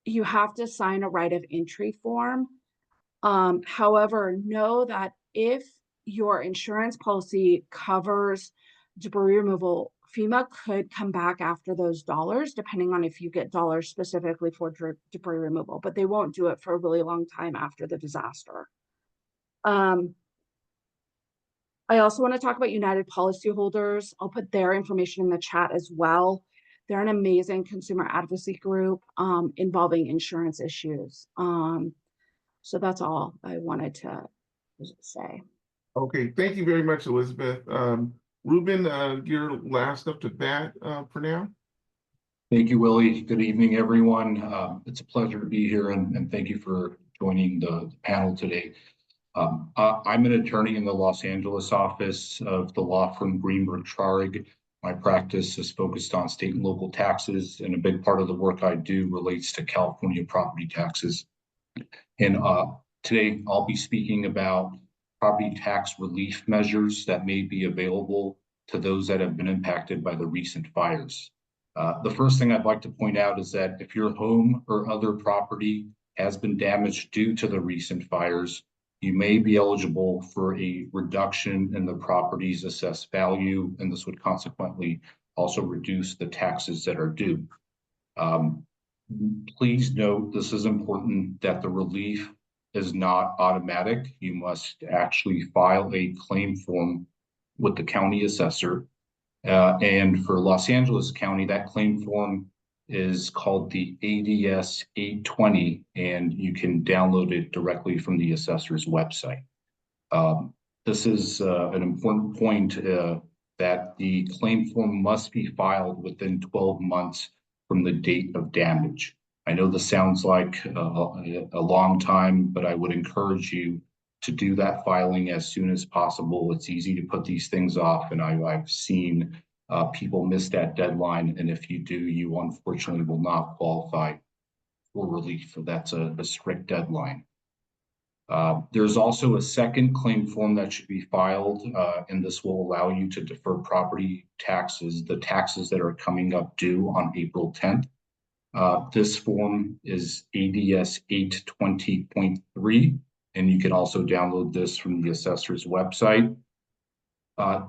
you have to sign a right of entry form. However, know that if your insurance policy covers debris removal, FEMA could come back after those dollars, depending on if you get dollars specifically for debris removal, but they won't do it for a really long time after the disaster. I also want to talk about United Policyholders. I'll put their information in the chat as well. They're an amazing consumer advocacy group involving insurance issues. So that's all I wanted to say. Okay, thank you very much, Elizabeth. Ruben, you're last up to bat for now. Thank you, Willie. Good evening, everyone. It's a pleasure to be here and thank you for joining the panel today. I'm an attorney in the Los Angeles office of the law firm Greenberg Traurig. My practice is focused on state and local taxes, and a big part of the work I do relates to California property taxes. And today I'll be speaking about property tax relief measures that may be available to those that have been impacted by the recent fires. The first thing I'd like to point out is that if your home or other property has been damaged due to the recent fires, you may be eligible for a reduction in the property's assessed value, and this would consequently also reduce the taxes that are due. Please note, this is important, that the relief is not automatic. You must actually file a claim form with the county assessor. And for Los Angeles County, that claim form is called the ADS 820, and you can download it directly from the assessor's website. This is an important point, that the claim form must be filed within 12 months from the date of damage. I know this sounds like a long time, but I would encourage you to do that filing as soon as possible. It's easy to put these things off, and I've seen people miss that deadline, and if you do, you unfortunately will not qualify for relief. That's a strict deadline. There's also a second claim form that should be filed, and this will allow you to defer property taxes, the taxes that are coming up due on April 10th. This form is ADS 820.3, and you can also download this from the assessor's website.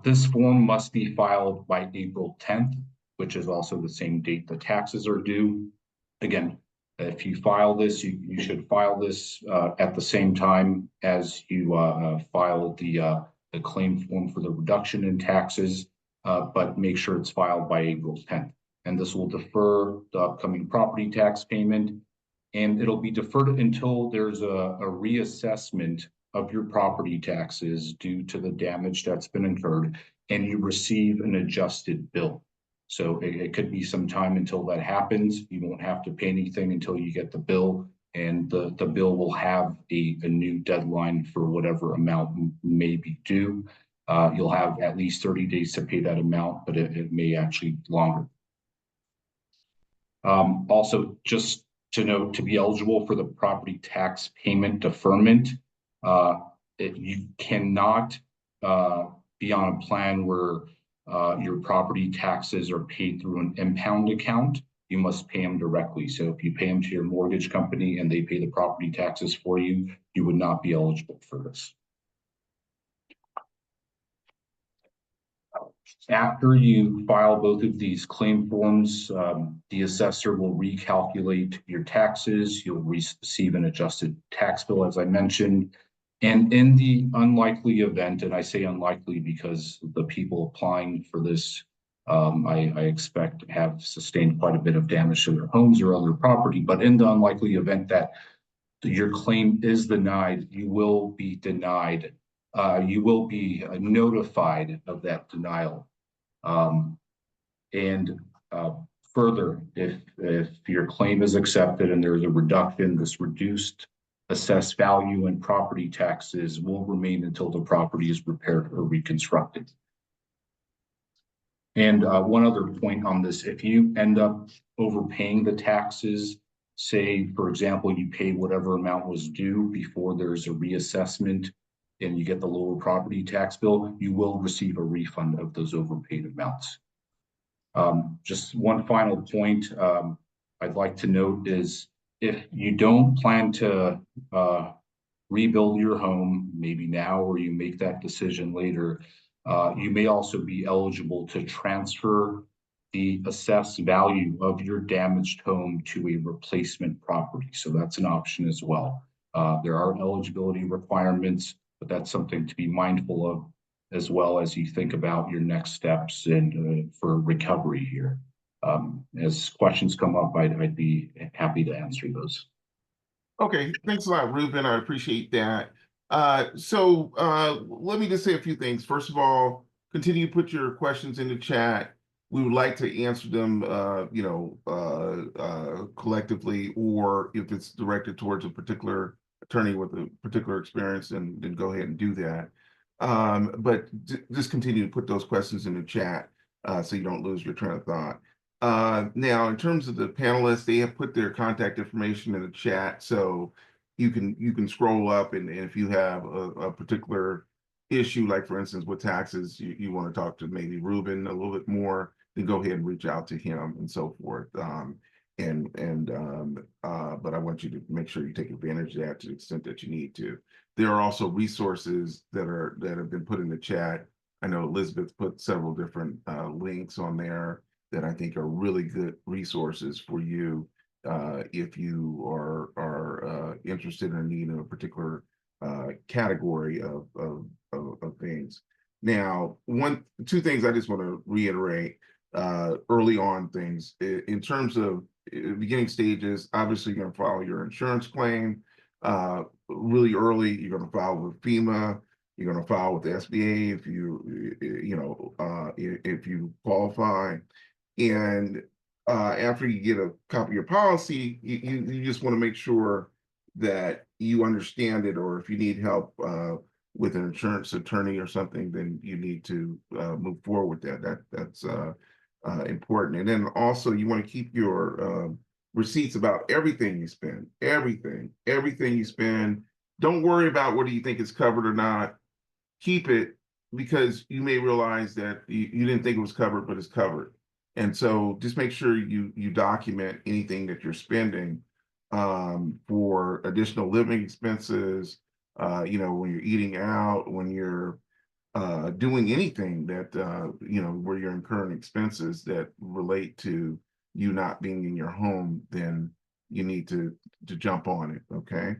This form must be filed by April 10th, which is also the same date the taxes are due. Again, if you file this, you should file this at the same time as you file the claim form for the reduction in taxes, but make sure it's filed by April 10th. And this will defer the upcoming property tax payment, and it'll be deferred until there's a reassessment of your property taxes due to the damage that's been incurred, and you receive an adjusted bill. So it could be some time until that happens. You won't have to pay anything until you get the bill, and the bill will have a new deadline for whatever amount may be due. You'll have at least 30 days to pay that amount, but it may actually be longer. Also, just to note, to be eligible for the property tax payment deferment, you cannot be on a plan where your property taxes are paid through an impound account. You must pay them directly. So if you pay them to your mortgage company and they pay the property taxes for you, you would not be eligible for this. After you file both of these claim forms, the assessor will recalculate your taxes. You'll receive an adjusted tax bill, as I mentioned. And in the unlikely event, and I say unlikely because the people applying for this, I expect have sustained quite a bit of damage to their homes or other property, but in the unlikely event that your claim is denied, you will be denied. You will be notified of that denial. Further, if your claim is accepted and there's a reduction, this reduced assessed value and property taxes will remain until the property is repaired or reconstructed. And one other point on this, if you end up overpaying the taxes, say, for example, you pay whatever amount was due before there's a reassessment and you get the lower property tax bill, you will receive a refund of those overpaid amounts. Just one final point I'd like to note is if you don't plan to rebuild your home, maybe now, or you make that decision later, you may also be eligible to transfer the assessed value of your damaged home to a replacement property. So that's an option as well. There are eligibility requirements, but that's something to be mindful of as well as you think about your next steps and for recovery here. As questions come up, I'd be happy to answer those. Okay, thanks a lot, Ruben. I appreciate that. Let me just say a few things. First of all, continue to put your questions in the chat. We would like to answer them, collectively, or if it's directed towards a particular attorney with a particular experience, then go ahead and do that. But just continue to put those questions in the chat so you don't lose your train of thought. Now, in terms of the panelists, they have put their contact information in the chat, so you can scroll up, and if you have a particular issue, like for instance with taxes, you want to talk to maybe Ruben a little bit more, then go ahead and reach out to him and so forth. But I want you to make sure you take advantage of that to the extent that you need to. There are also resources that have been put in the chat. I know Elizabeth put several different links on there that I think are really good resources for you if you are interested in needing a particular category of things. Now, two things I just want to reiterate early on things in terms of beginning stages. Obviously, you're going to file your insurance claim really early. You're going to file with FEMA. You're going to file with the SBA if you qualify. And after you get a copy of your policy, you just want to make sure that you understand it, or if you need help with an insurance attorney or something, then you need to move forward with that. That's important. And then also you want to keep your receipts about everything you spend, everything you spend. Don't worry about whether you think it's covered or not. Keep it, because you may realize that you didn't think it was covered, but it's covered. And so just make sure you document anything that you're spending for additional living expenses, when you're eating out, when you're doing anything that, where you're incurring expenses that relate to you not being in your home, then you need to jump on it, okay?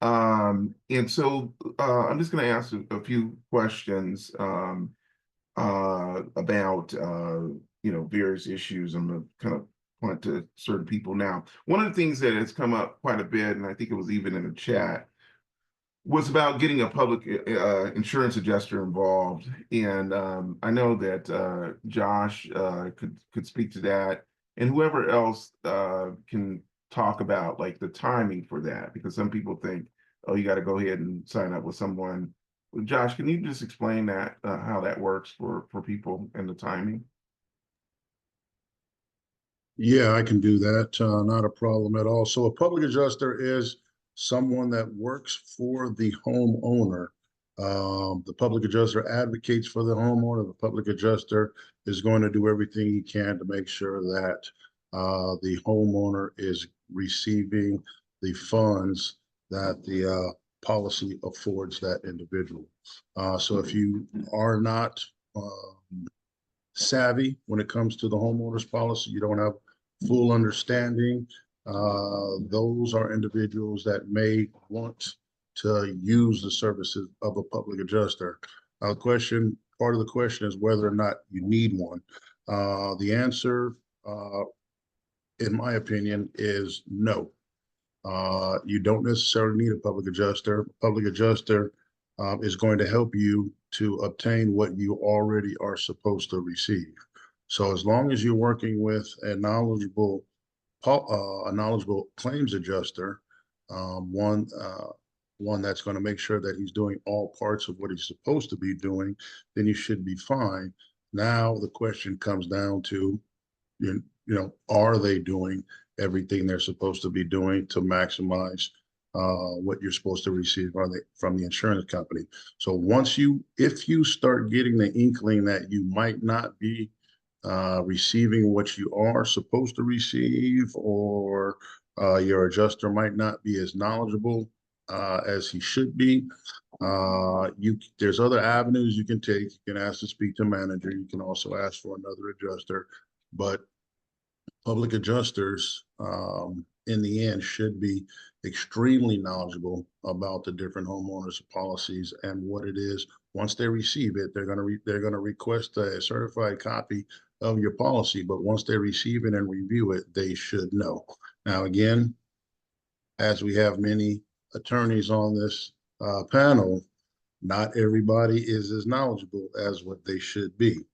And so I'm just going to ask a few questions about, various issues. I'm going to kind of point to certain people now. One of the things that has come up quite a bit, and I think it was even in the chat, was about getting a public insurance adjuster involved. And I know that Josh could speak to that, and whoever else can talk about like the timing for that, because some people think, oh, you got to go ahead and sign up with someone. Josh, can you just explain that, how that works for people and the timing? Yeah, I can do that. Not a problem at all. So a public adjuster is someone that works for the homeowner. The public adjuster advocates for the homeowner. The public adjuster is going to do everything he can to make sure that the homeowner is receiving the funds that the policy affords that individual. So if you are not savvy when it comes to the homeowner's policy, you don't have full understanding, those are individuals that may want to use the services of a public adjuster. Part of the question is whether or not you need one. The answer, in my opinion, is no. You don't necessarily need a public adjuster. Public adjuster is going to help you to obtain what you already are supposed to receive. So as long as you're working with a knowledgeable claims adjuster, one that's going to make sure that he's doing all parts of what he's supposed to be doing, then you should be fine. Now the question comes down to, are they doing everything they're supposed to be doing to maximize what you're supposed to receive from the insurance company? So if you start getting the inkling that you might not be receiving what you are supposed to receive, or your adjuster might not be as knowledgeable as he should be, there's other avenues you can take. You can ask to speak to a manager. You can also ask for another adjuster, but public adjusters in the end should be extremely knowledgeable about the different homeowners policies and what it is. Once they receive it, they're going to request a certified copy of your policy, but once they receive it and review it, they should know. Now, again, as we have many attorneys on this panel, not everybody is as knowledgeable as what they should be.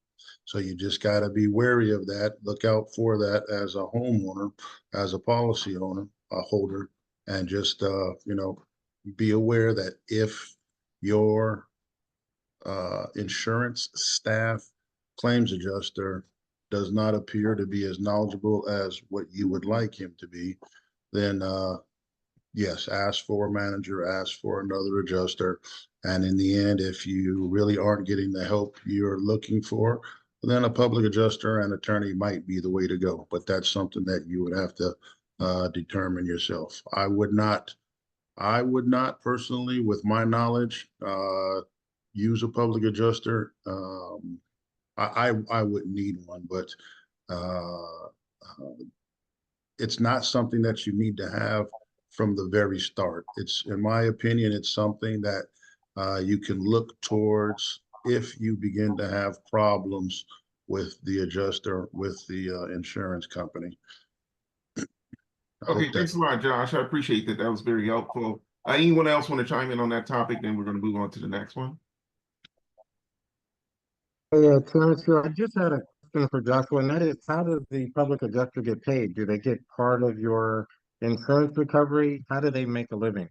So you just got to be wary of that. Look out for that as a homeowner, as a policy owner, a holder, and just, be aware that if your insurance staff claims adjuster does not appear to be as knowledgeable as what you would like him to be, then yes, ask for a manager, ask for another adjuster. And in the end, if you really aren't getting the help you're looking for, then a public adjuster and attorney might be the way to go. But that's something that you would have to determine yourself. I would not personally, with my knowledge, use a public adjuster. I wouldn't need one, but it's not something that you need to have from the very start. It's, in my opinion, it's something that you can look towards if you begin to have problems with the adjuster, with the insurance company. Okay, thanks a lot, Josh. I appreciate that. That was very helpful. Anyone else want to chime in on that topic? Then we're going to move on to the next one. Yeah, Terrance, I just had a question for Joshua, and that is, how does the public adjuster get paid? Do they get part of your insurance recovery? How do they make a living?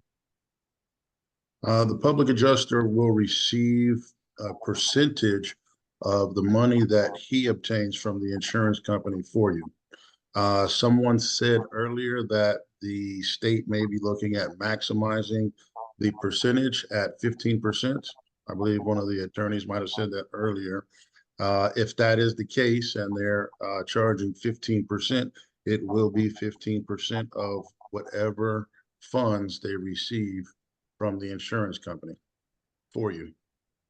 The public adjuster will receive a percentage of the money that he obtains from the insurance company for you. Someone said earlier that the state may be looking at maximizing the percentage at 15%. I believe one of the attorneys might have said that earlier. If that is the case and they're charging 15%, it will be 15% of whatever funds they receive from the insurance company for you.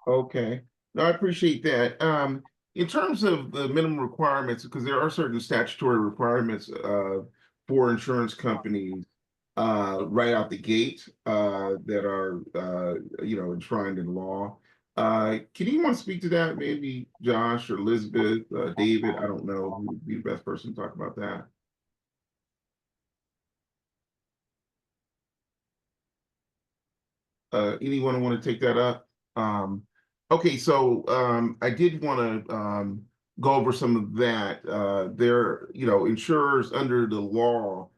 Okay, no, I appreciate that. In terms of the minimum requirements, because there are certain statutory requirements for insurance companies right out the gate that are enshrined in law. Can you want to speak to that? Maybe Josh or Elizabeth, David, I don't know who would be the best person to talk about that. Anyone want to take that up? Okay, so I did want to go over some of that. Insurers under the law,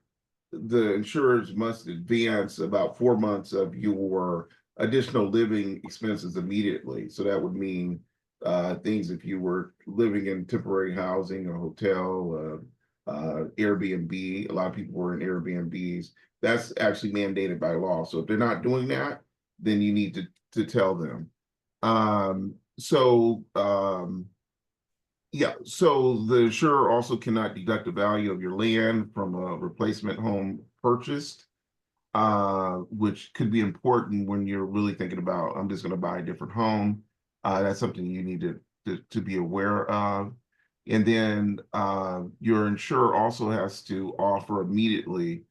the insurers must advance about 4 months of your additional living expenses immediately. So that would mean things if you were living in temporary housing, a hotel, Airbnb. A lot of people were in Airbnbs. That's actually mandated by law. So if they're not doing that, then you need to tell them. Yeah, so the insurer also cannot deduct the value of your land from a replacement home purchased, which could be important when you're really thinking about, I'm just going to buy a different home. That's something you need to be aware of. And then your insurer also has to offer immediately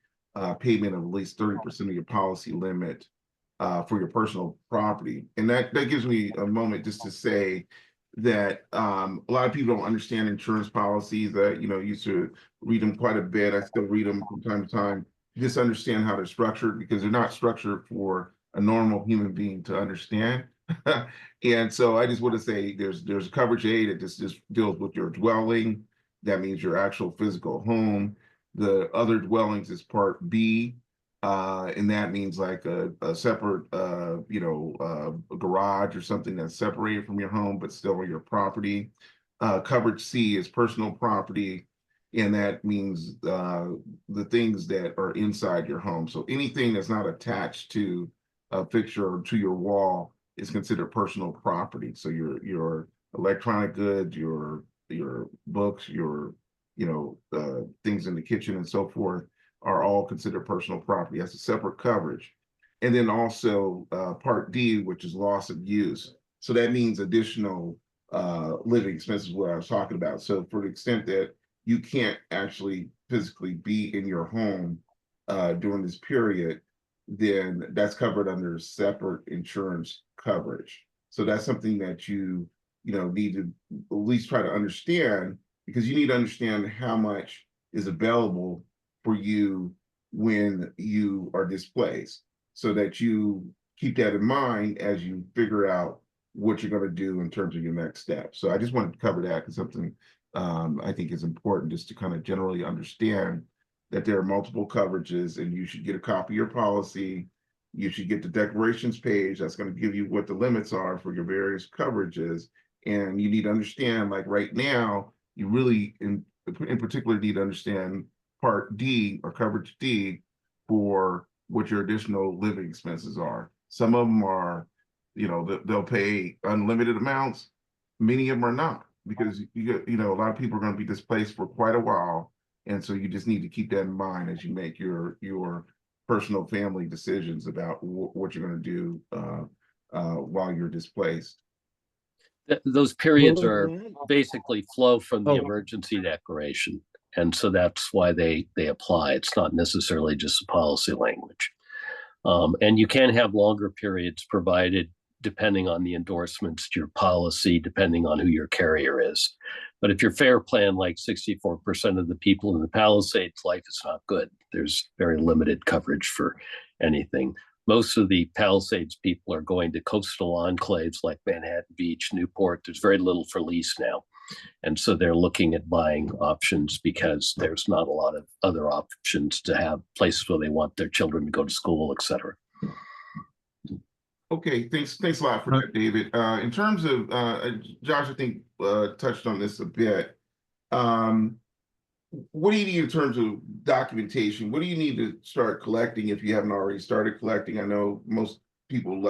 payment of at least 30% of your policy limit for your personal property. And that gives me a moment just to say that a lot of people don't understand insurance policies. That used to read them quite a bit. I still read them from time to time. Just understand how they're structured, because they're not structured for a normal human being to understand. And so I just want to say there's a coverage A that just deals with your dwelling. That means your actual physical home. The other dwellings is part B. And that means like a separate, a garage or something that's separated from your home, but still on your property. Coverage C is personal property, and that means the things that are inside your home. So anything that's not attached to a fixture or to your wall is considered personal property. So your electronic goods, your books, your things in the kitchen and so forth are all considered personal property. That's a separate coverage. And then also part D, which is loss of use. So that means additional living expenses, what I was talking about. So for the extent that you can't actually physically be in your home during this period, then that's covered under separate insurance coverage. So that's something that you need to at least try to understand, because you need to understand how much is available for you when you are displaced, so that you keep that in mind as you figure out what you're going to do in terms of your next step. So I just wanted to cover that, because something I think is important, just to kind of generally understand that there are multiple coverages, and you should get a copy of your policy, You should get the declarations page. That's going to give you what the limits are for your various coverages. And you need to understand, like right now, you really, in particular, need to understand Part D or Coverage D for what your additional living expenses are. Some of them are, they'll pay unlimited amounts. Many of them are not, because a lot of people are going to be displaced for quite a while. And so you just need to keep that in mind as you make your personal family decisions about what you're going to do while you're displaced. Those periods Willie, are may I- basically flow from the Oh. emergency declaration. And so that's why they apply. It's not necessarily just a policy language. And you can have longer periods provided depending on the endorsements to your policy, depending on who your carrier is. But if you're fair plan, like 64% of the people in the Palisades, life is not good. There's very limited coverage for anything. Most of the Palisades people are going to coastal enclaves like Manhattan Beach, Newport. There's very little for lease now. And so they're looking at buying options because there's not a lot of other options to have places where they want their children to go to school, et cetera. Okay, thanks a lot for that, David. In terms of Josh, I think touched on this a bit. What do you need in terms of documentation? What do you need to start collecting if you haven't already started collecting? I know most people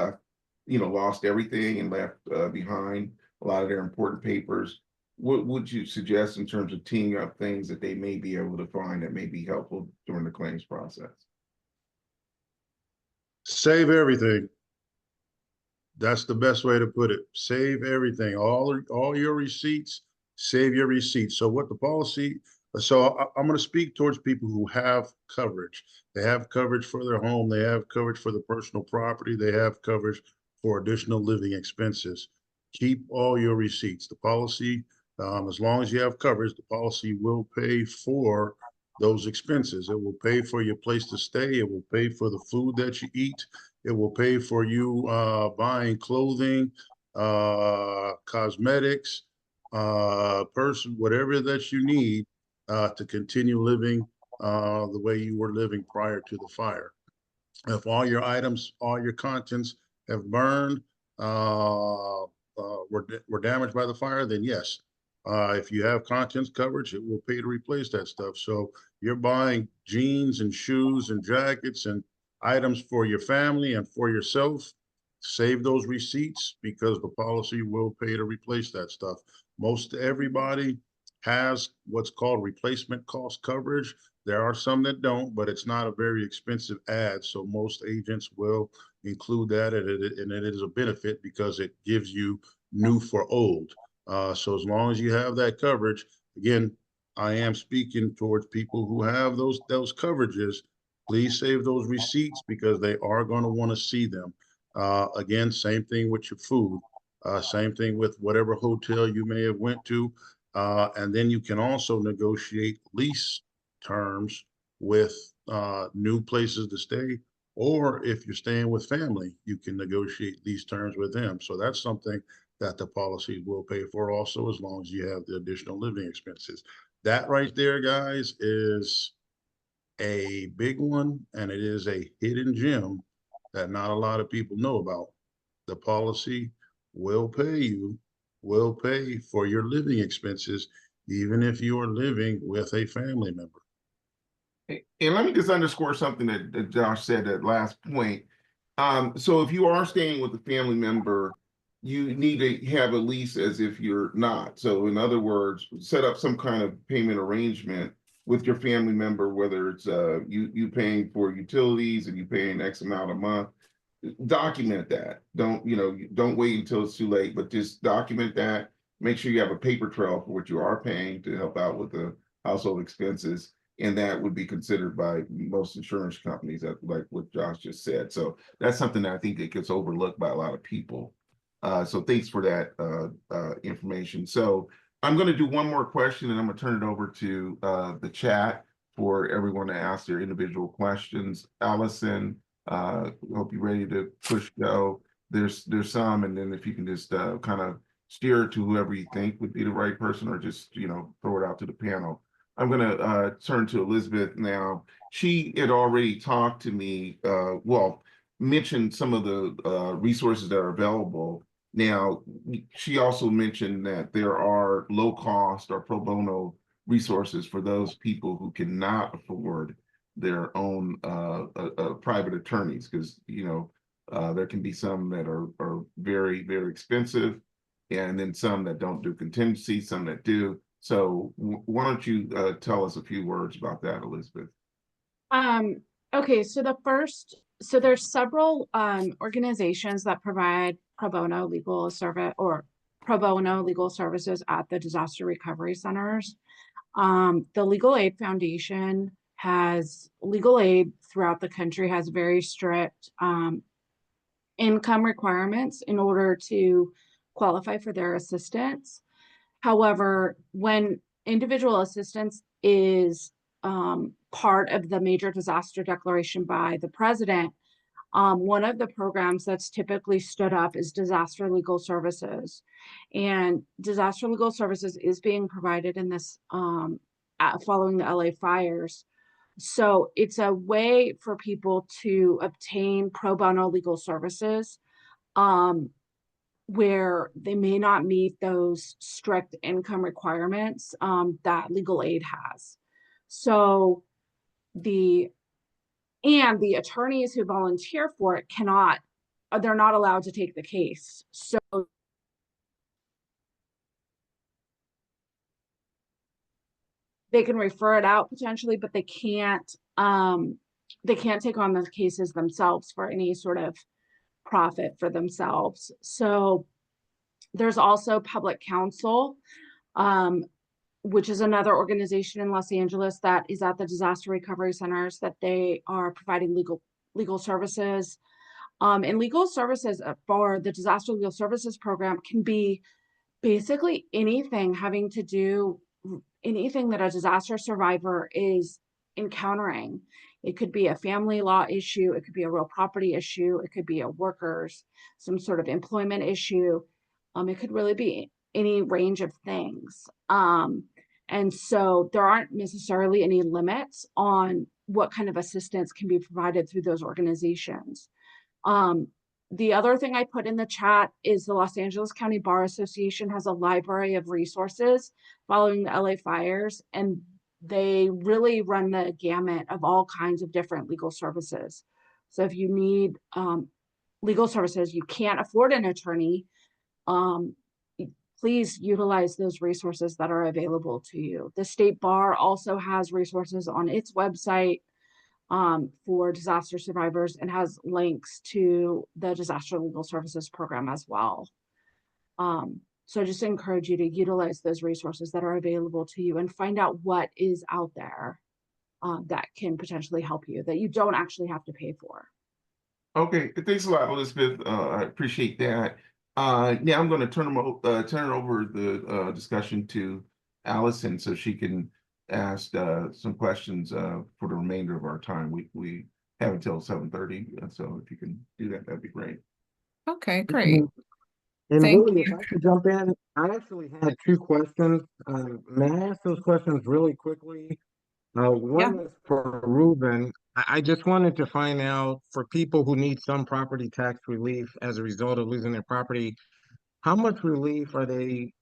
lost everything and left behind a lot of their important papers. What would you suggest in terms of teeing up things that they may be able to find that may be helpful during the claims process? Save everything. That's the best way to put it. Save everything. All your receipts, save your receipts. So what the policy, I'm going to speak towards people who have coverage. They have coverage for their home. They have coverage for the personal property. They have coverage for additional living expenses. Keep all your receipts. The policy, as long as you have coverage, the policy will pay for those expenses. It will pay for your place to stay. It will pay for the food that you eat. It will pay for you buying clothing, cosmetics, whatever that you need to continue living the way you were living prior to the fire. If all your items, all your contents have burned, were damaged by the fire, then yes. If you have contents coverage, it will pay to replace that stuff. So you're buying jeans and shoes and jackets and items for your family and for yourself. Save those receipts because the policy will pay to replace that stuff. Most everybody has what's called replacement cost coverage. There are some that don't, but it's not a very expensive ad. So most agents will include that, and it is a benefit because it gives you new for old. So as long as you have that coverage, again, I am speaking towards people who have those coverages. Please save those receipts because they are going to want to see them. Again, same thing with your food. Same thing with whatever hotel you may have went to. And then you can also negotiate lease terms with new places to stay. Or if you're staying with family, you can negotiate lease terms with them. So that's something that the policies will pay for also, as long as you have the additional living expenses. That right there, guys, is a big one, and it is a hidden gem that not a lot of people know about. The policy will pay for your living expenses, even if you are living with a family member. And let me just underscore something that Josh said at last point. So if you are staying with a family member, you need to have a lease as if you're not. So in other words, set up some kind of payment arrangement with your family member, whether it's you paying for utilities and you paying X amount a month. Document that. Don't wait until it's too late, but just document that. Make sure you have a paper trail for what you are paying to help out with the household expenses. And that would be considered by most insurance companies, like what Josh just said. So that's something that I think that gets overlooked by a lot of people. So thanks for that information. So I'm going to do one more question, and I'm going to turn it over to the chat for everyone to ask their individual questions. Allison, hope you're ready to push go. There's some, and then if you can just kind of steer it to whoever you think would be the right person, or just throw it out to the panel. I'm going to turn to Elizabeth now. She had already talked to me. Well, mentioned some of the resources that are available. Now, she also mentioned that there are low cost or pro bono resources for those people who cannot afford their own private attorneys, because there can be some that are very, very expensive, and then some that don't do contingency, some that do. So why don't you tell us a few words about that, Elizabeth? Okay, so there's several organizations that provide pro bono legal service or pro bono legal services at the disaster recovery centers. The Legal Aid Foundation has legal aid throughout the country, has very strict income requirements in order to qualify for their assistance. However, when individual assistance is part of the major disaster declaration by the president, one of the programs that's typically stood up is disaster legal services. And disaster legal services is being provided in this following the LA fires. So it's a way for people to obtain pro bono legal services where they may not meet those strict income requirements that legal aid has. So the attorneys who volunteer for it they're not allowed to take the case. So they can refer it out potentially, but they can't take on the cases themselves for any sort of profit for themselves. So there's also Public Counsel, which is another organization in Los Angeles that is at the disaster recovery centers, that they are providing legal services. And legal services for the disaster legal services program can be basically anything having to do, anything that a disaster survivor is encountering. It could be a family law issue, it could be a real property issue, it could be a workers, some sort of employment issue. It could really be any range of things. And so there aren't necessarily any limits on what kind of assistance can be provided through those organizations. The other thing I put in the chat is the Los Angeles County Bar Association has a library of resources following the LA fires, and they really run the gamut of all kinds of different legal services. So if you need legal services, you can't afford an attorney, please utilize those resources that are available to you. The State Bar also has resources on its website for disaster survivors and has links to the disaster legal services program as well. So I just encourage you to utilize those resources that are available to you and find out what is out there that can potentially help you, that you don't actually have to pay for. Okay, thanks a lot, Elizabeth. I appreciate that. Now I'm going to turn over the discussion to Allison so she can ask some questions for the remainder of our time. We have until 7:30, so if you can do that, that'd be great. Okay, great. And Willie, if I could jump in, I actually had two questions. May I ask those questions really quickly? One is for Ruben. I just wanted to find out, for people who need some property tax relief as a result of losing their property, how much relief are they,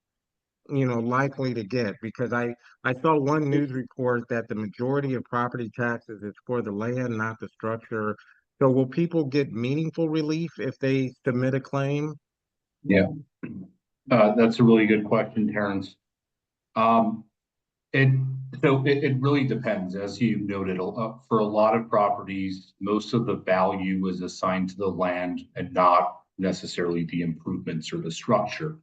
likely to get? Because I saw one news report that the majority of property taxes is for the land, not the structure. So will people get meaningful relief if they submit a claim? Yeah, that's a really good question, Terrance. It really depends, as you noted. For a lot of properties, most of the value is assigned to the land and not necessarily the improvements or the structure.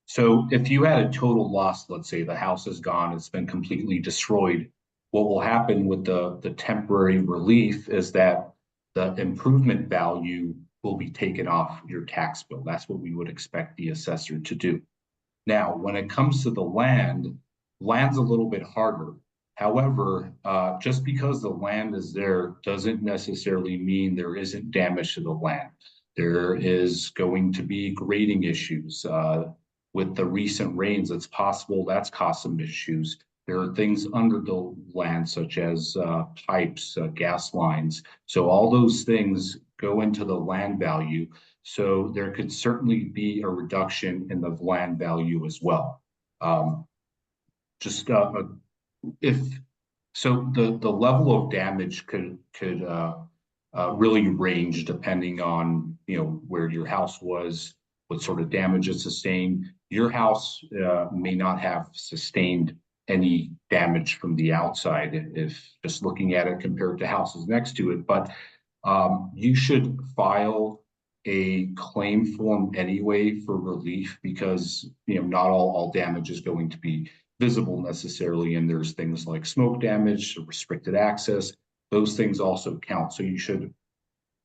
So if you had a total loss, let's say the house is gone, it's been completely destroyed, what will happen with the temporary relief is that the improvement value will be taken off your tax bill. That's what we would expect the assessor to do. Now, when it comes to the land's a little bit harder. However, just because the land is there doesn't necessarily mean there isn't damage to the land. There is going to be grading issues. With the recent rains, it's possible that's caused some issues. There are things under the land, such as pipes, gas lines. So all those things go into the land value. So there could certainly be a reduction in the land value as well. If so, the level of damage could really range depending on where your house was, what sort of damage it sustained. Your house may not have sustained any damage from the outside if just looking at it compared to houses next to it, but you should file a claim form anyway for relief, because not all damage is going to be visible necessarily, and there's things like smoke damage, restricted access, those things also count. So you should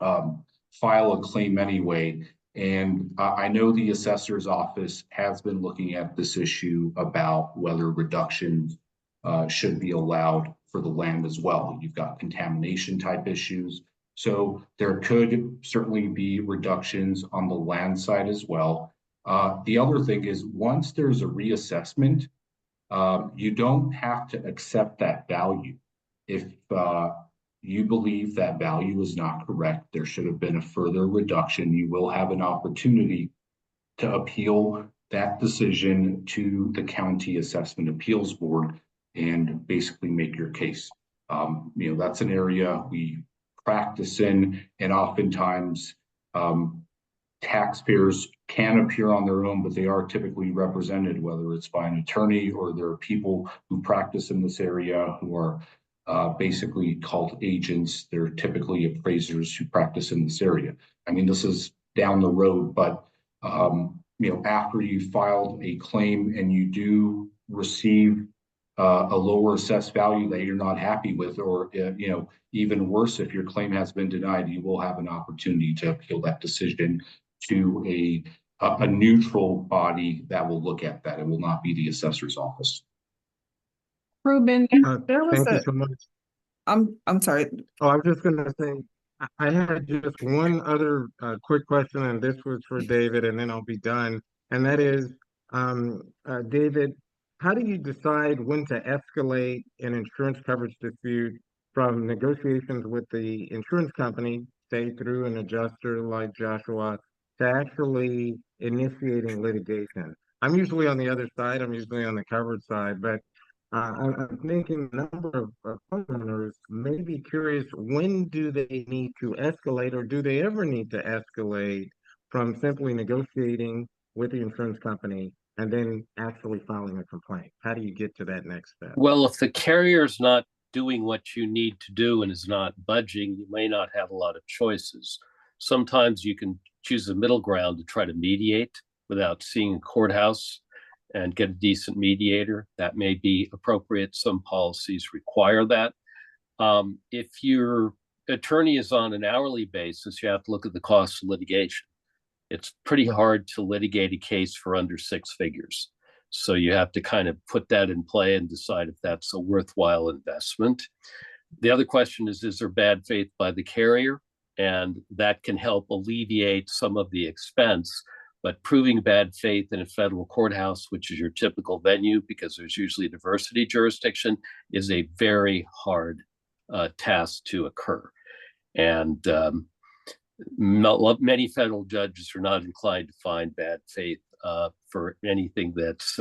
file a claim anyway. And I know the assessor's office has been looking at this issue about whether reductions should be allowed for the land as well. You've got contamination type issues. So there could certainly be reductions on the land side as well. The other thing is, once there's a reassessment, you don't have to accept that value. If you believe that value is not correct, there should have been a further reduction, you will have an opportunity to appeal that decision to the County Assessment Appeals Board and basically make your case. That's an area we practice in, and oftentimes taxpayers can appear on their own, but they are typically represented, whether it's by an attorney or there are people who practice in this area who are basically called agents. They're typically appraisers who practice in this area. I mean, this is down the road, but after you filed a claim and you do receive a lower assessed value that you're not happy with, or even worse, if your claim has been denied, you will have an opportunity to appeal that decision to a neutral body that will look at that. It will not be the assessor's office. Ruben, there was Thank you so much. I'm sorry. Oh, I was just going to say, I had just one other quick question, and this was for David, and then I'll be done. And that is, David, how do you decide when to escalate an insurance coverage dispute from negotiations with the insurance company, say through an adjuster like Joshua, to actually initiating litigation? I'm usually on the other side. I'm usually on the coverage side, but I'm thinking a number of homeowners may be curious, when do they need to escalate, or do they ever need to escalate from simply negotiating with the insurance company and then actually filing a complaint? How do you get to that next step? Well, if the carrier's not doing what you need to do and is not budging, you may not have a lot of choices. Sometimes you can choose a middle ground to try to mediate without seeing a courthouse and get a decent mediator. That may be appropriate. Some policies require that. If your attorney is on an hourly basis, you have to look at the cost of litigation. It's pretty hard to litigate a case for under 6 figures. So you have to kind of put that in play and decide if that's a worthwhile investment. The other question is there bad faith by the carrier? And that can help alleviate some of the expense. But proving bad faith in a federal courthouse, which is your typical venue, because there's usually diversity jurisdiction, is a very hard task to occur. And many federal judges are not inclined to find bad faith for anything that's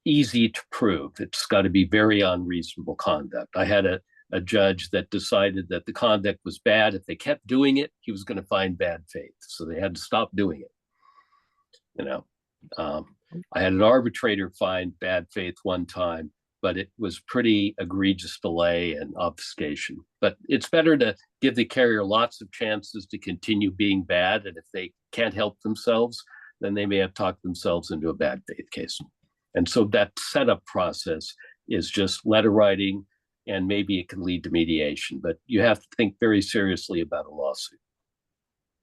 easy to prove. It's got to be very unreasonable conduct. I had a judge that decided that the conduct was bad. If they kept doing it, he was going to find bad faith. So they had to stop doing it. I had an arbitrator find bad faith one time, but it was pretty egregious delay and obfuscation. But it's better to give the carrier lots of chances to continue being bad. And if they can't help themselves, then they may have talked themselves into a bad faith case. And so that setup process is just letter writing, and maybe it can lead to mediation, but you have to think very seriously about a lawsuit.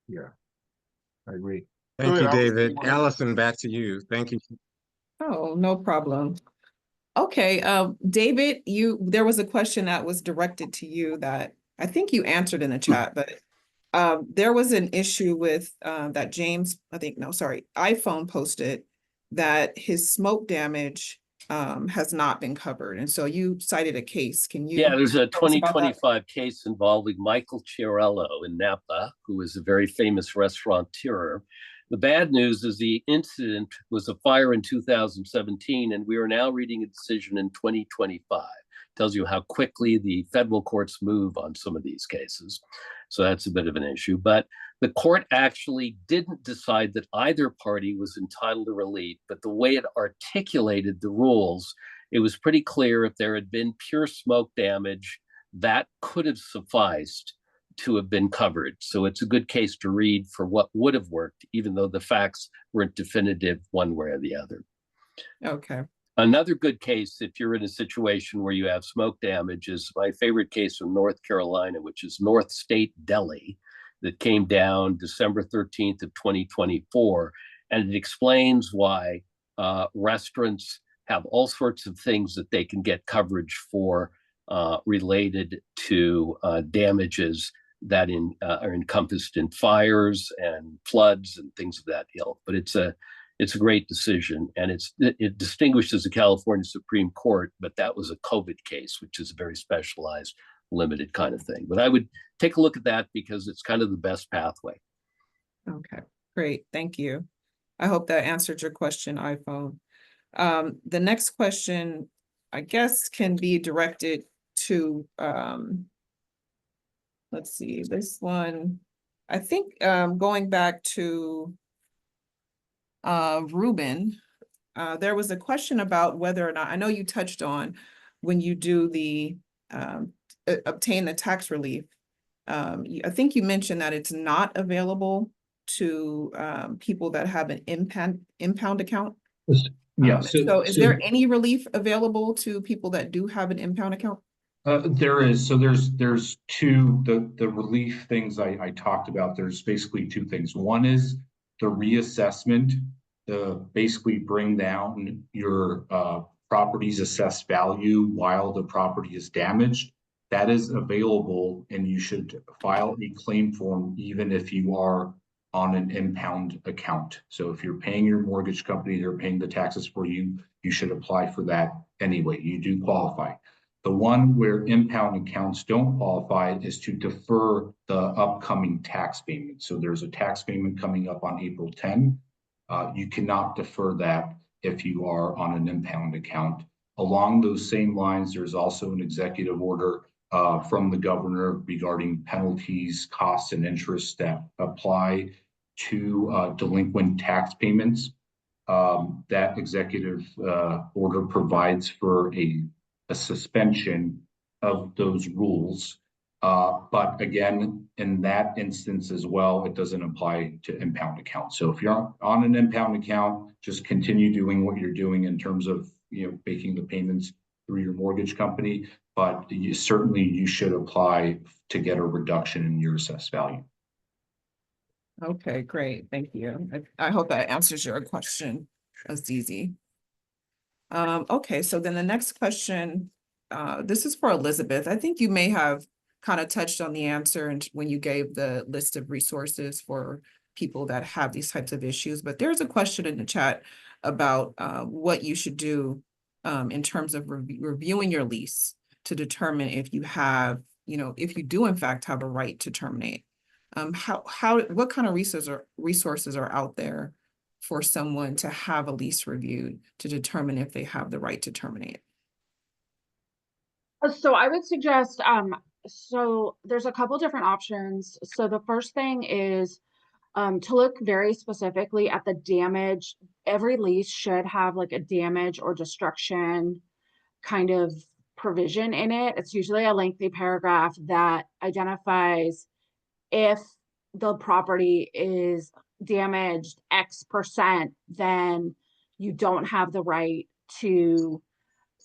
Yeah, I agree. Thank you, David. Allison, back to you. Thank you. Oh, no problem. Okay, David, there was a question that was directed to you that I think you answered in the chat, but there was an issue with that James, iPhone posted that his smoke damage has not been covered. And so you cited a case. Can you? Yeah, there's a tell us about that? 2025 case involving Michael Chiarello in Napa, who is a very famous restaurateur. The bad news is the incident was a fire in 2017, and we are now reading a decision in 2025. Tells you how quickly the federal courts move on some of these cases. So that's a bit of an issue. But the court actually didn't decide that either party was entitled to relief, but the way it articulated the rules, it was pretty clear if there had been pure smoke damage, that could have sufficed to have been covered. So it's a good case to read for what would have worked, even though the facts weren't definitive one way or the other. Okay. Another good case, if you're in a situation where you have smoke damage, is my favorite case from North Carolina, which is North State Deli, that came down December 13th of 2024. And it explains why restaurants have all sorts of things that they can get coverage for related to damages that are encompassed in fires and floods and things of that ilk. But it's a great decision, and it distinguishes the California Supreme Court, but that was a COVID case, which is a very specialized, limited kind of thing. But I would take a look at that because it's kind of the best pathway. Okay, great. Thank you. I hope that answered your question, iPhone. The next question, I guess, can be directed to, let's see, this one, I think going back to Ruben, there was a question about whether or not, I know you touched on when you do the obtain the tax relief. I think you mentioned that it's not available to people that have an impound account. Yeah. So is there any relief available to people that do have an impound account? There is. So there's two, the relief things I talked about. There's basically two things. One is the reassessment to basically bring down your property's assessed value while the property is damaged. That is available, and you should file a claim form even if you are on an impound account. So if you're paying your mortgage company, they're paying the taxes for you, you should apply for that anyway. You do qualify. The one where impound accounts don't qualify is to defer the upcoming tax payment. So there's a tax payment coming up on April 10. You cannot defer that if you are on an impound account. Along those same lines, there's also an executive order from the governor regarding penalties, costs, and interest that apply to delinquent tax payments. That executive order provides for a suspension of those rules. But again, in that instance as well, it doesn't apply to impound accounts. So if you're on an impound account, just continue doing what you're doing in terms of making the payments through your mortgage company. But you should apply to get a reduction in your assessed value. Okay, great. Thank you. I hope that answers your question, Azizi. Okay, so then the next question, this is for Elizabeth. I think you may have kind of touched on the answer and when you gave the list of resources for people that have these types of issues, but there's a question in the chat about what you should do in terms of reviewing your lease to determine if you have, if you do in fact have a right to terminate. What kind of resources are out there for someone to have a lease reviewed to determine if they have the right to terminate? So I would suggest, so there's a couple different options. So the first thing is to look very specifically at the damage. Every lease should have like a damage or destruction kind of provision in it. It's usually a lengthy paragraph that identifies if the property is damaged X%, then you don't have the right to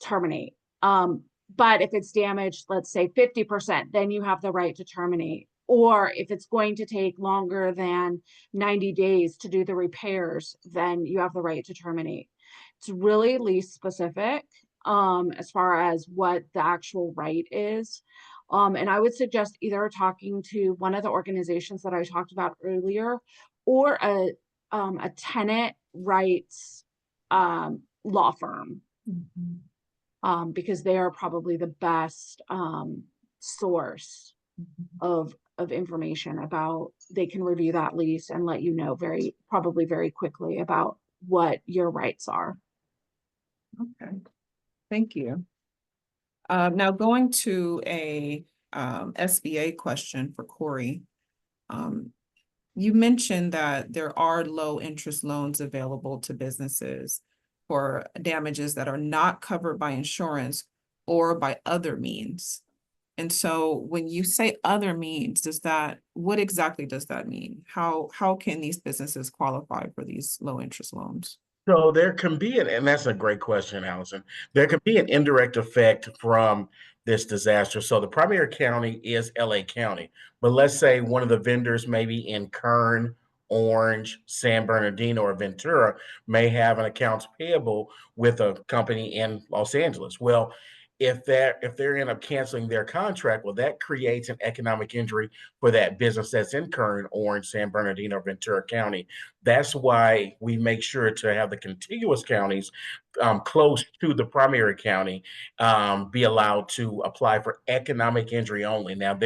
terminate. But if it's damaged, let's say 50%, then you have the right to terminate. Or if it's going to take longer than 90 days to do the repairs, then you have the right to terminate. It's really lease specific as far as what the actual right is. And I would suggest either talking to one of the organizations that I talked about earlier, or a tenant rights law firm. because they are probably the best source of information about. They can review that lease and let you know probably very quickly about what your rights are. Okay, thank you. Now going to a SBA question for Corey. You mentioned that there are low interest loans available to businesses for damages that are not covered by insurance or by other means. And so when you say other means, what exactly does that mean? How can these businesses qualify for these low interest loans? So there can be and that's a great question, Allison. There can be an indirect effect from this disaster. So the primary county is LA County, but let's say one of the vendors maybe in Kern, Orange, San Bernardino, or Ventura may have an accounts payable with a company in Los Angeles. Well, if they're end up canceling their contract, well, that creates an economic injury for that business that's in Kern, Orange, San Bernardino, Ventura County. That's why we make sure to have the contiguous counties close to the primary county be allowed to apply for economic injury only. Now,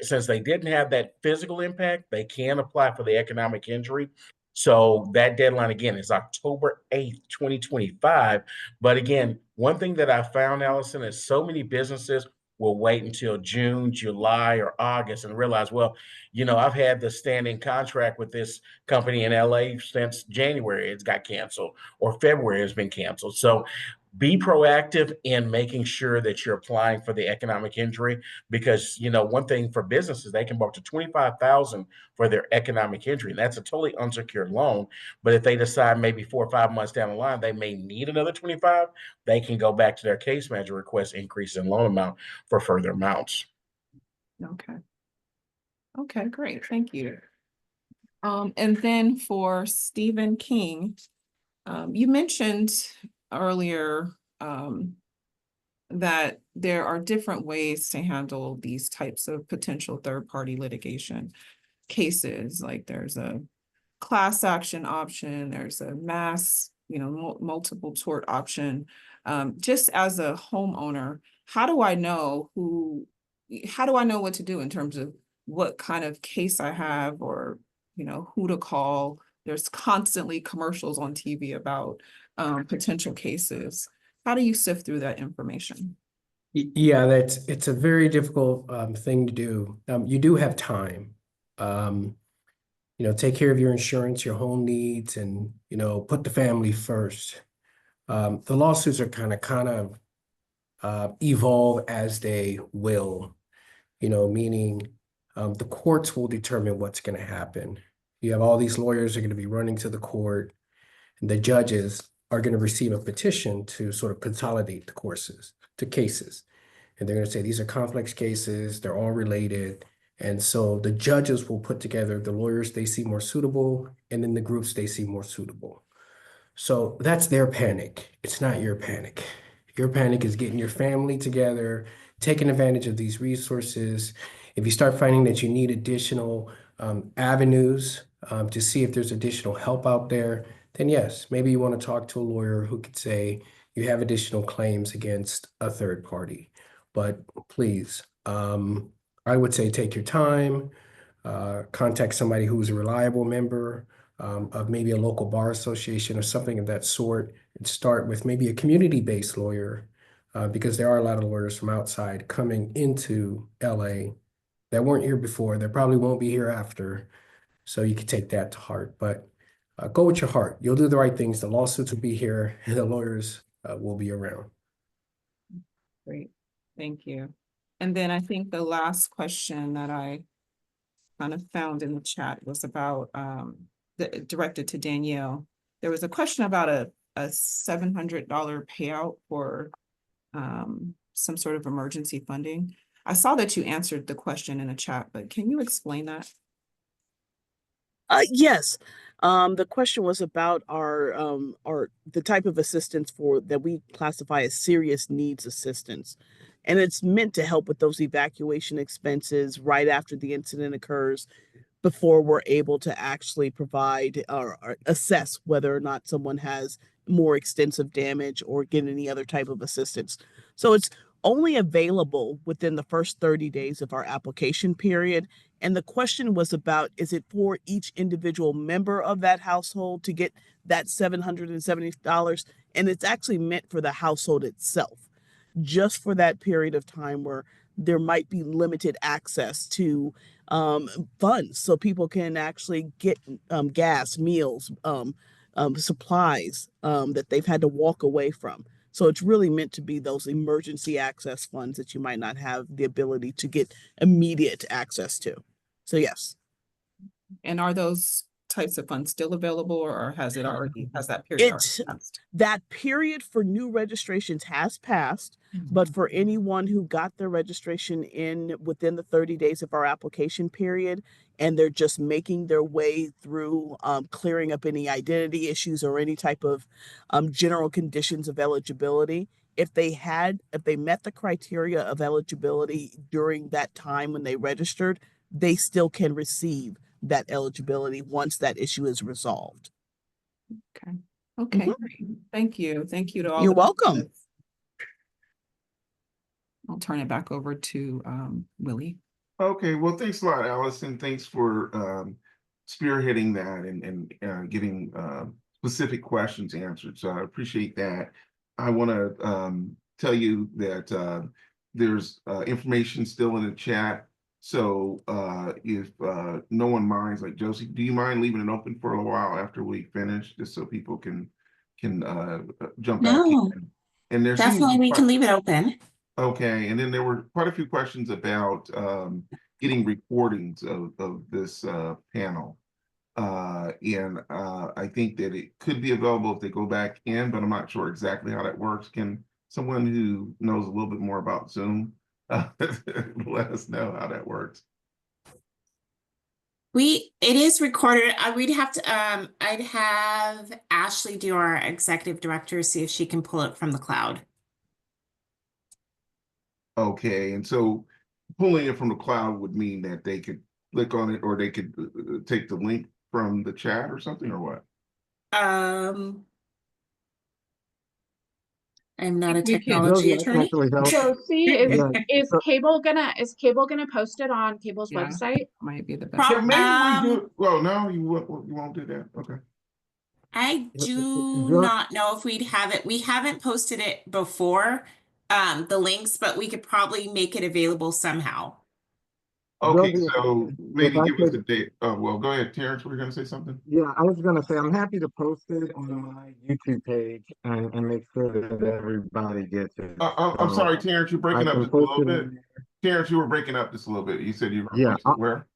since they didn't have that physical impact, they can apply for the economic injury. So that deadline again is October 8th, 2025. But again, one thing that I found, Allison, is so many businesses will wait until June, July, or August and realize, well, I've had the standing contract with this company in LA since January. It's got canceled, or February has been canceled. So be proactive in making sure that you're applying for the economic injury, because one thing for businesses, they can borrow to $25,000 for their economic injury, and that's a totally unsecured loan. But if they decide maybe 4 or 5 months down the line they may need another 25, they can go back to their case manager, request increase in loan amount for further amounts. Okay, great, thank you. And then for Stephen King, you mentioned earlier that there are different ways to handle these types of potential third-party litigation cases. Like there's a class action option, there's a mass, multiple tort option. Just as a homeowner, how do I know what to do in terms of what kind of case I have, or who to call? There's constantly commercials on TV about potential cases. How do you sift through that information? Yeah, it's a very difficult thing to do. You do have time. Take care of your insurance, your home needs, and put the family first. The lawsuits are kind of evolve as they will, meaning the courts will determine what's going to happen. You have all these lawyers are going to be running to the court, and the judges are going to receive a petition to sort of consolidate the cases. And they're going to say, these are complex cases, they're all related. And so the judges will put together the lawyers they see more suitable, and then the groups they see more suitable. So that's their panic. It's not your panic. Your panic is getting your family together, taking advantage of these resources. If you start finding that you need additional avenues to see if there's additional help out there, then yes, maybe you want to talk to a lawyer who could say you have additional claims against a third party. But please, I would say take your time, contact somebody who's a reliable member of maybe a local bar association or something of that sort, and start with maybe a community-based lawyer, because there are a lot of lawyers from outside coming into LA that weren't here before, that probably won't be here after. So you can take that to heart, but go with your heart. You'll do the right things. The lawsuits will be here and the lawyers will be around. Great, thank you. And then I think the last question that I kind of found in the chat was about directed to Danielle. There was a question about a $700 payout for some sort of emergency funding. I saw that you answered the question in the chat, but can you explain that? Yes. The question was about the type of assistance that we classify as serious needs assistance. And it's meant to help with those evacuation expenses right after the incident occurs. before we're able to actually provide or assess whether or not someone has more extensive damage or get any other type of assistance. So it's only available within the first 30 days of our application period. And the question was about, is it for each individual member of that household to get that $770? And it's actually meant for the household itself, just for that period of time where there might be limited access to funds, so people can actually get gas, meals, supplies that they've had to walk away from. So it's really meant to be those emergency access funds that you might not have the ability to get immediate access to. So yes. And are those types of funds still available, or has that period already passed? That period for new registrations has passed, but for anyone who got their registration in within the 30 days of our application period, and they're just making their way through clearing up any identity issues or any type of general conditions of eligibility, if they met the criteria of eligibility during that time when they registered, they still can receive that eligibility once that issue is resolved. Okay. Okay. Great. Thank you. Thank you to all. You're welcome. I'll turn it back over to Willie. Okay, well, thanks a lot, Allison. Thanks for spearheading that and getting specific questions answered. So I appreciate that. I want to tell you that there's information still in the chat. So if no one minds, like Josi, do you mind leaving it open for a while after we finish, just so people can jump back in? And there's Definitely we can leave it open. Okay, and then there were quite a few questions about getting recordings of this panel. And I think that it could be available if they go back in, but I'm not sure exactly how that works. Can someone who knows a little bit more about Zoom let us know how that works? It is recorded. We'd have to I'd have Ashley do our executive director, see if she can pull it from the cloud. Okay, and so pulling it from the cloud would mean that they could click on it, or they could take the link from the chat or something, or what? I'm not a We can- technology attorney. Josi, is cable gonna post it on Cable's Yeah. website? Might be the best. So maybe we do. Well, no, you won't do that. Okay. I do not know if we'd have it. We haven't posted it before, the links, but we could probably make it available somehow. Okay, so maybe give us a date. Oh, well, go ahead, Terrance. Were you going to say something? Yeah, I was going to say, I'm happy to post it on my YouTube page and make sure that everybody gets it. I'm sorry, Terrance, you're breaking up just a little bit. it. Terrance, you were breaking up just a little bit. You said you were Yeah, where?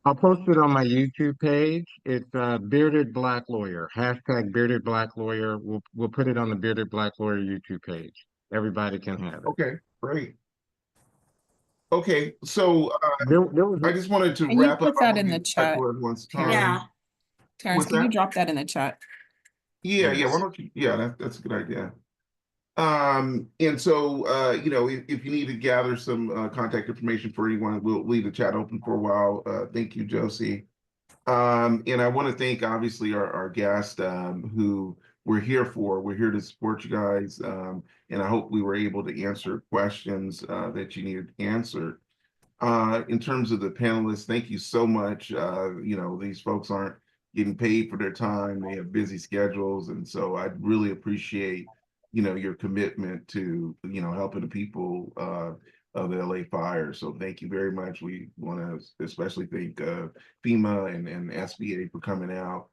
I'll post it on my YouTube page. It's Bearded Black Lawyer, hashtag Bearded Black Lawyer. We'll put it on the Bearded Black Lawyer YouTube page. Everybody can have it. Okay, great. Okay, so I just wanted to Can you wrap up. put that in the chat? Yeah. Terrance, can you drop that in the chat? Yeah, Yes. yeah. Why don't you? Yeah, that's a good idea. And so you know, if you need to gather some contact information for anyone, we'll leave the chat open for a while. Thank you, Josi. And I want to thank obviously our guest who we're here for. We're here to support you guys. And I hope we were able to answer questions that you needed answered. In terms of the panelists, thank you so much. You know, these folks aren't getting paid for their time. They have busy schedules. And so I really appreciate, you know, your commitment to, you know, helping the people of the LA fire. So thank you very much. We want to especially thank FEMA and SBA for coming out.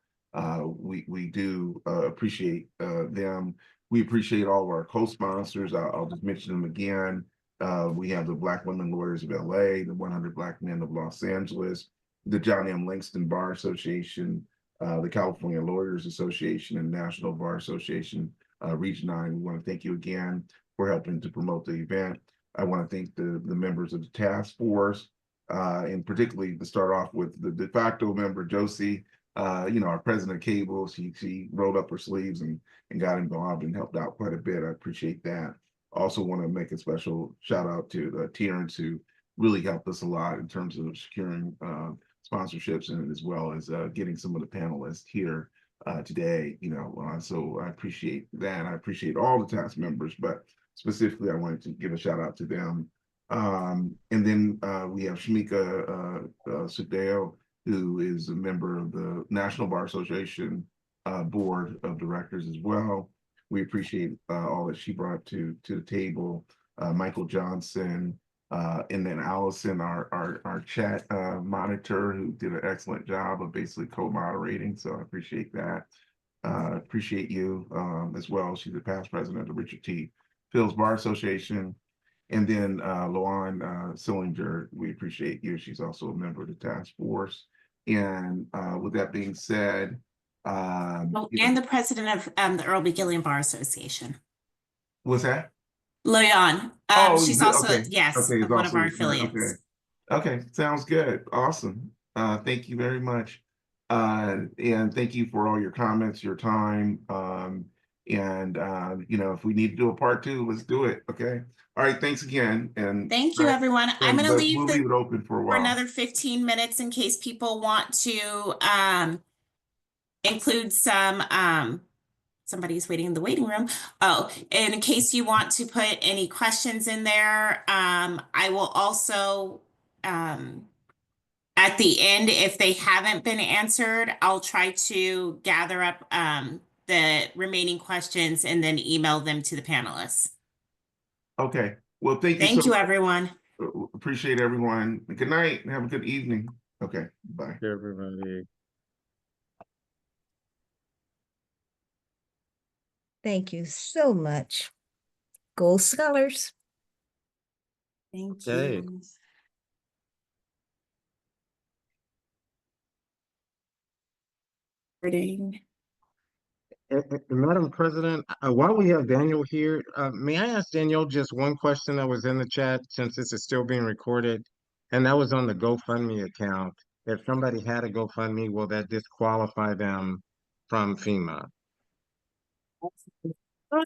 We do appreciate them. We appreciate all of our co-sponsors. I'll just mention them again. We have the Black Women Lawyers of LA, the 100 Black Men of Los Angeles, the John M. Langston Bar Association, the California Lawyers Association, and National Bar Association Region 9. We want to thank you again for helping to promote the event. I want to thank the members of the task force, and particularly to start off with the de facto member, Josi, you know, our president of cable. She rolled up her sleeves and got involved and helped out quite a bit. I appreciate that. Also want to make a special shout out to Terrance, who really helped us a lot in terms of securing sponsorships and as well as getting some of the panelists here today. So I appreciate that. I appreciate all the task members, but specifically, I wanted to give a shout out to them. And then we have Shamika Sudeo, who is a member of the National Bar Association Board of Directors as well. We appreciate all that she brought to the table. Michael Johnson, and then Allison, our chat monitor, who did an excellent job of basically co-moderating. So I appreciate that. Appreciate you as well. She's the past president of the Richard T. Fields Bar Association. And then Luan Sislyanr, we appreciate you. She's also a member of the task force. And with that being said, and the president of the Earl B. Gilliam Bar Association. What's that? Leon. She's also, okay. yes, Okay, it's one of also our affiliates. Okay, sounds good. Awesome. Thank you very much. And thank you for all your comments, your time. If we need to do a part 2, let's do it. Okay. All right. Thanks again. And thank you, everyone. I'm going to leave we'll leave it open for a while. For another 15 minutes in case people want to include some somebody's waiting in the waiting room. Oh, and in case you want to put any questions in there, I will also at the end, if they haven't been answered, I'll try to gather up the remaining questions and then email them to the panelists. Okay. Well, thank you. Thank you, everyone. Appreciate everyone. Good night and have a good evening. Okay. Bye. Everybody. Thank you so much. Gold scholars. Thank Okay. you. Madam President, while we have Daniel here, may I ask Daniel just one question that was in the chat since this is still being recorded? And that was on the GoFundMe account. If somebody had a GoFundMe, will that disqualify them from FEMA?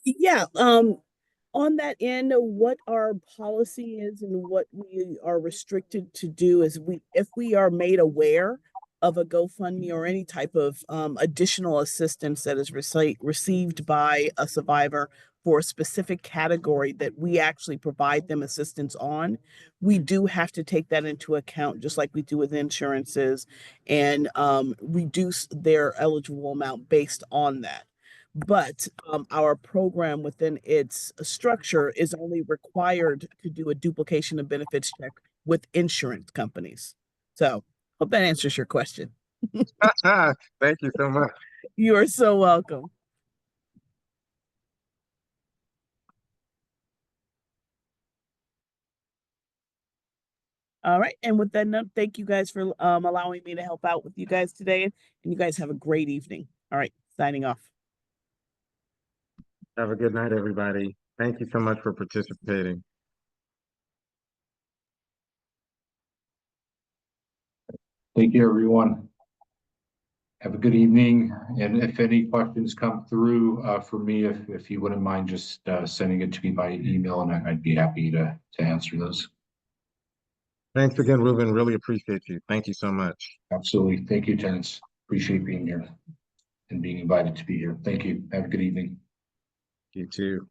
Yeah, on that end, what our policy is and what we are restricted to do is if we are made aware of a GoFundMe or any type of additional assistance that is received by a survivor for a specific category that we actually provide them assistance on, we do have to take that into account, just like we do with insurances, and reduce their eligible amount based on that. But our program within its structure is only required to do a duplication of benefits check with insurance companies. So hope that answers your question. Thank you so much. You are so welcome. All right. And with that note, thank you guys for allowing me to help out with you guys today. And you guys have a great evening. All right. Signing off. Have a good night, everybody. Thank you so much for participating. Thank you, everyone. Have a good evening. And if any questions come through for me, if you wouldn't mind just sending it to me by email, and I'd be happy to answer those. Thanks again, Ruben. Really appreciate you. Thank you so much. Absolutely. Thank you, Terrance. Appreciate being here and being invited to be here. Thank you. Have a good evening. You too.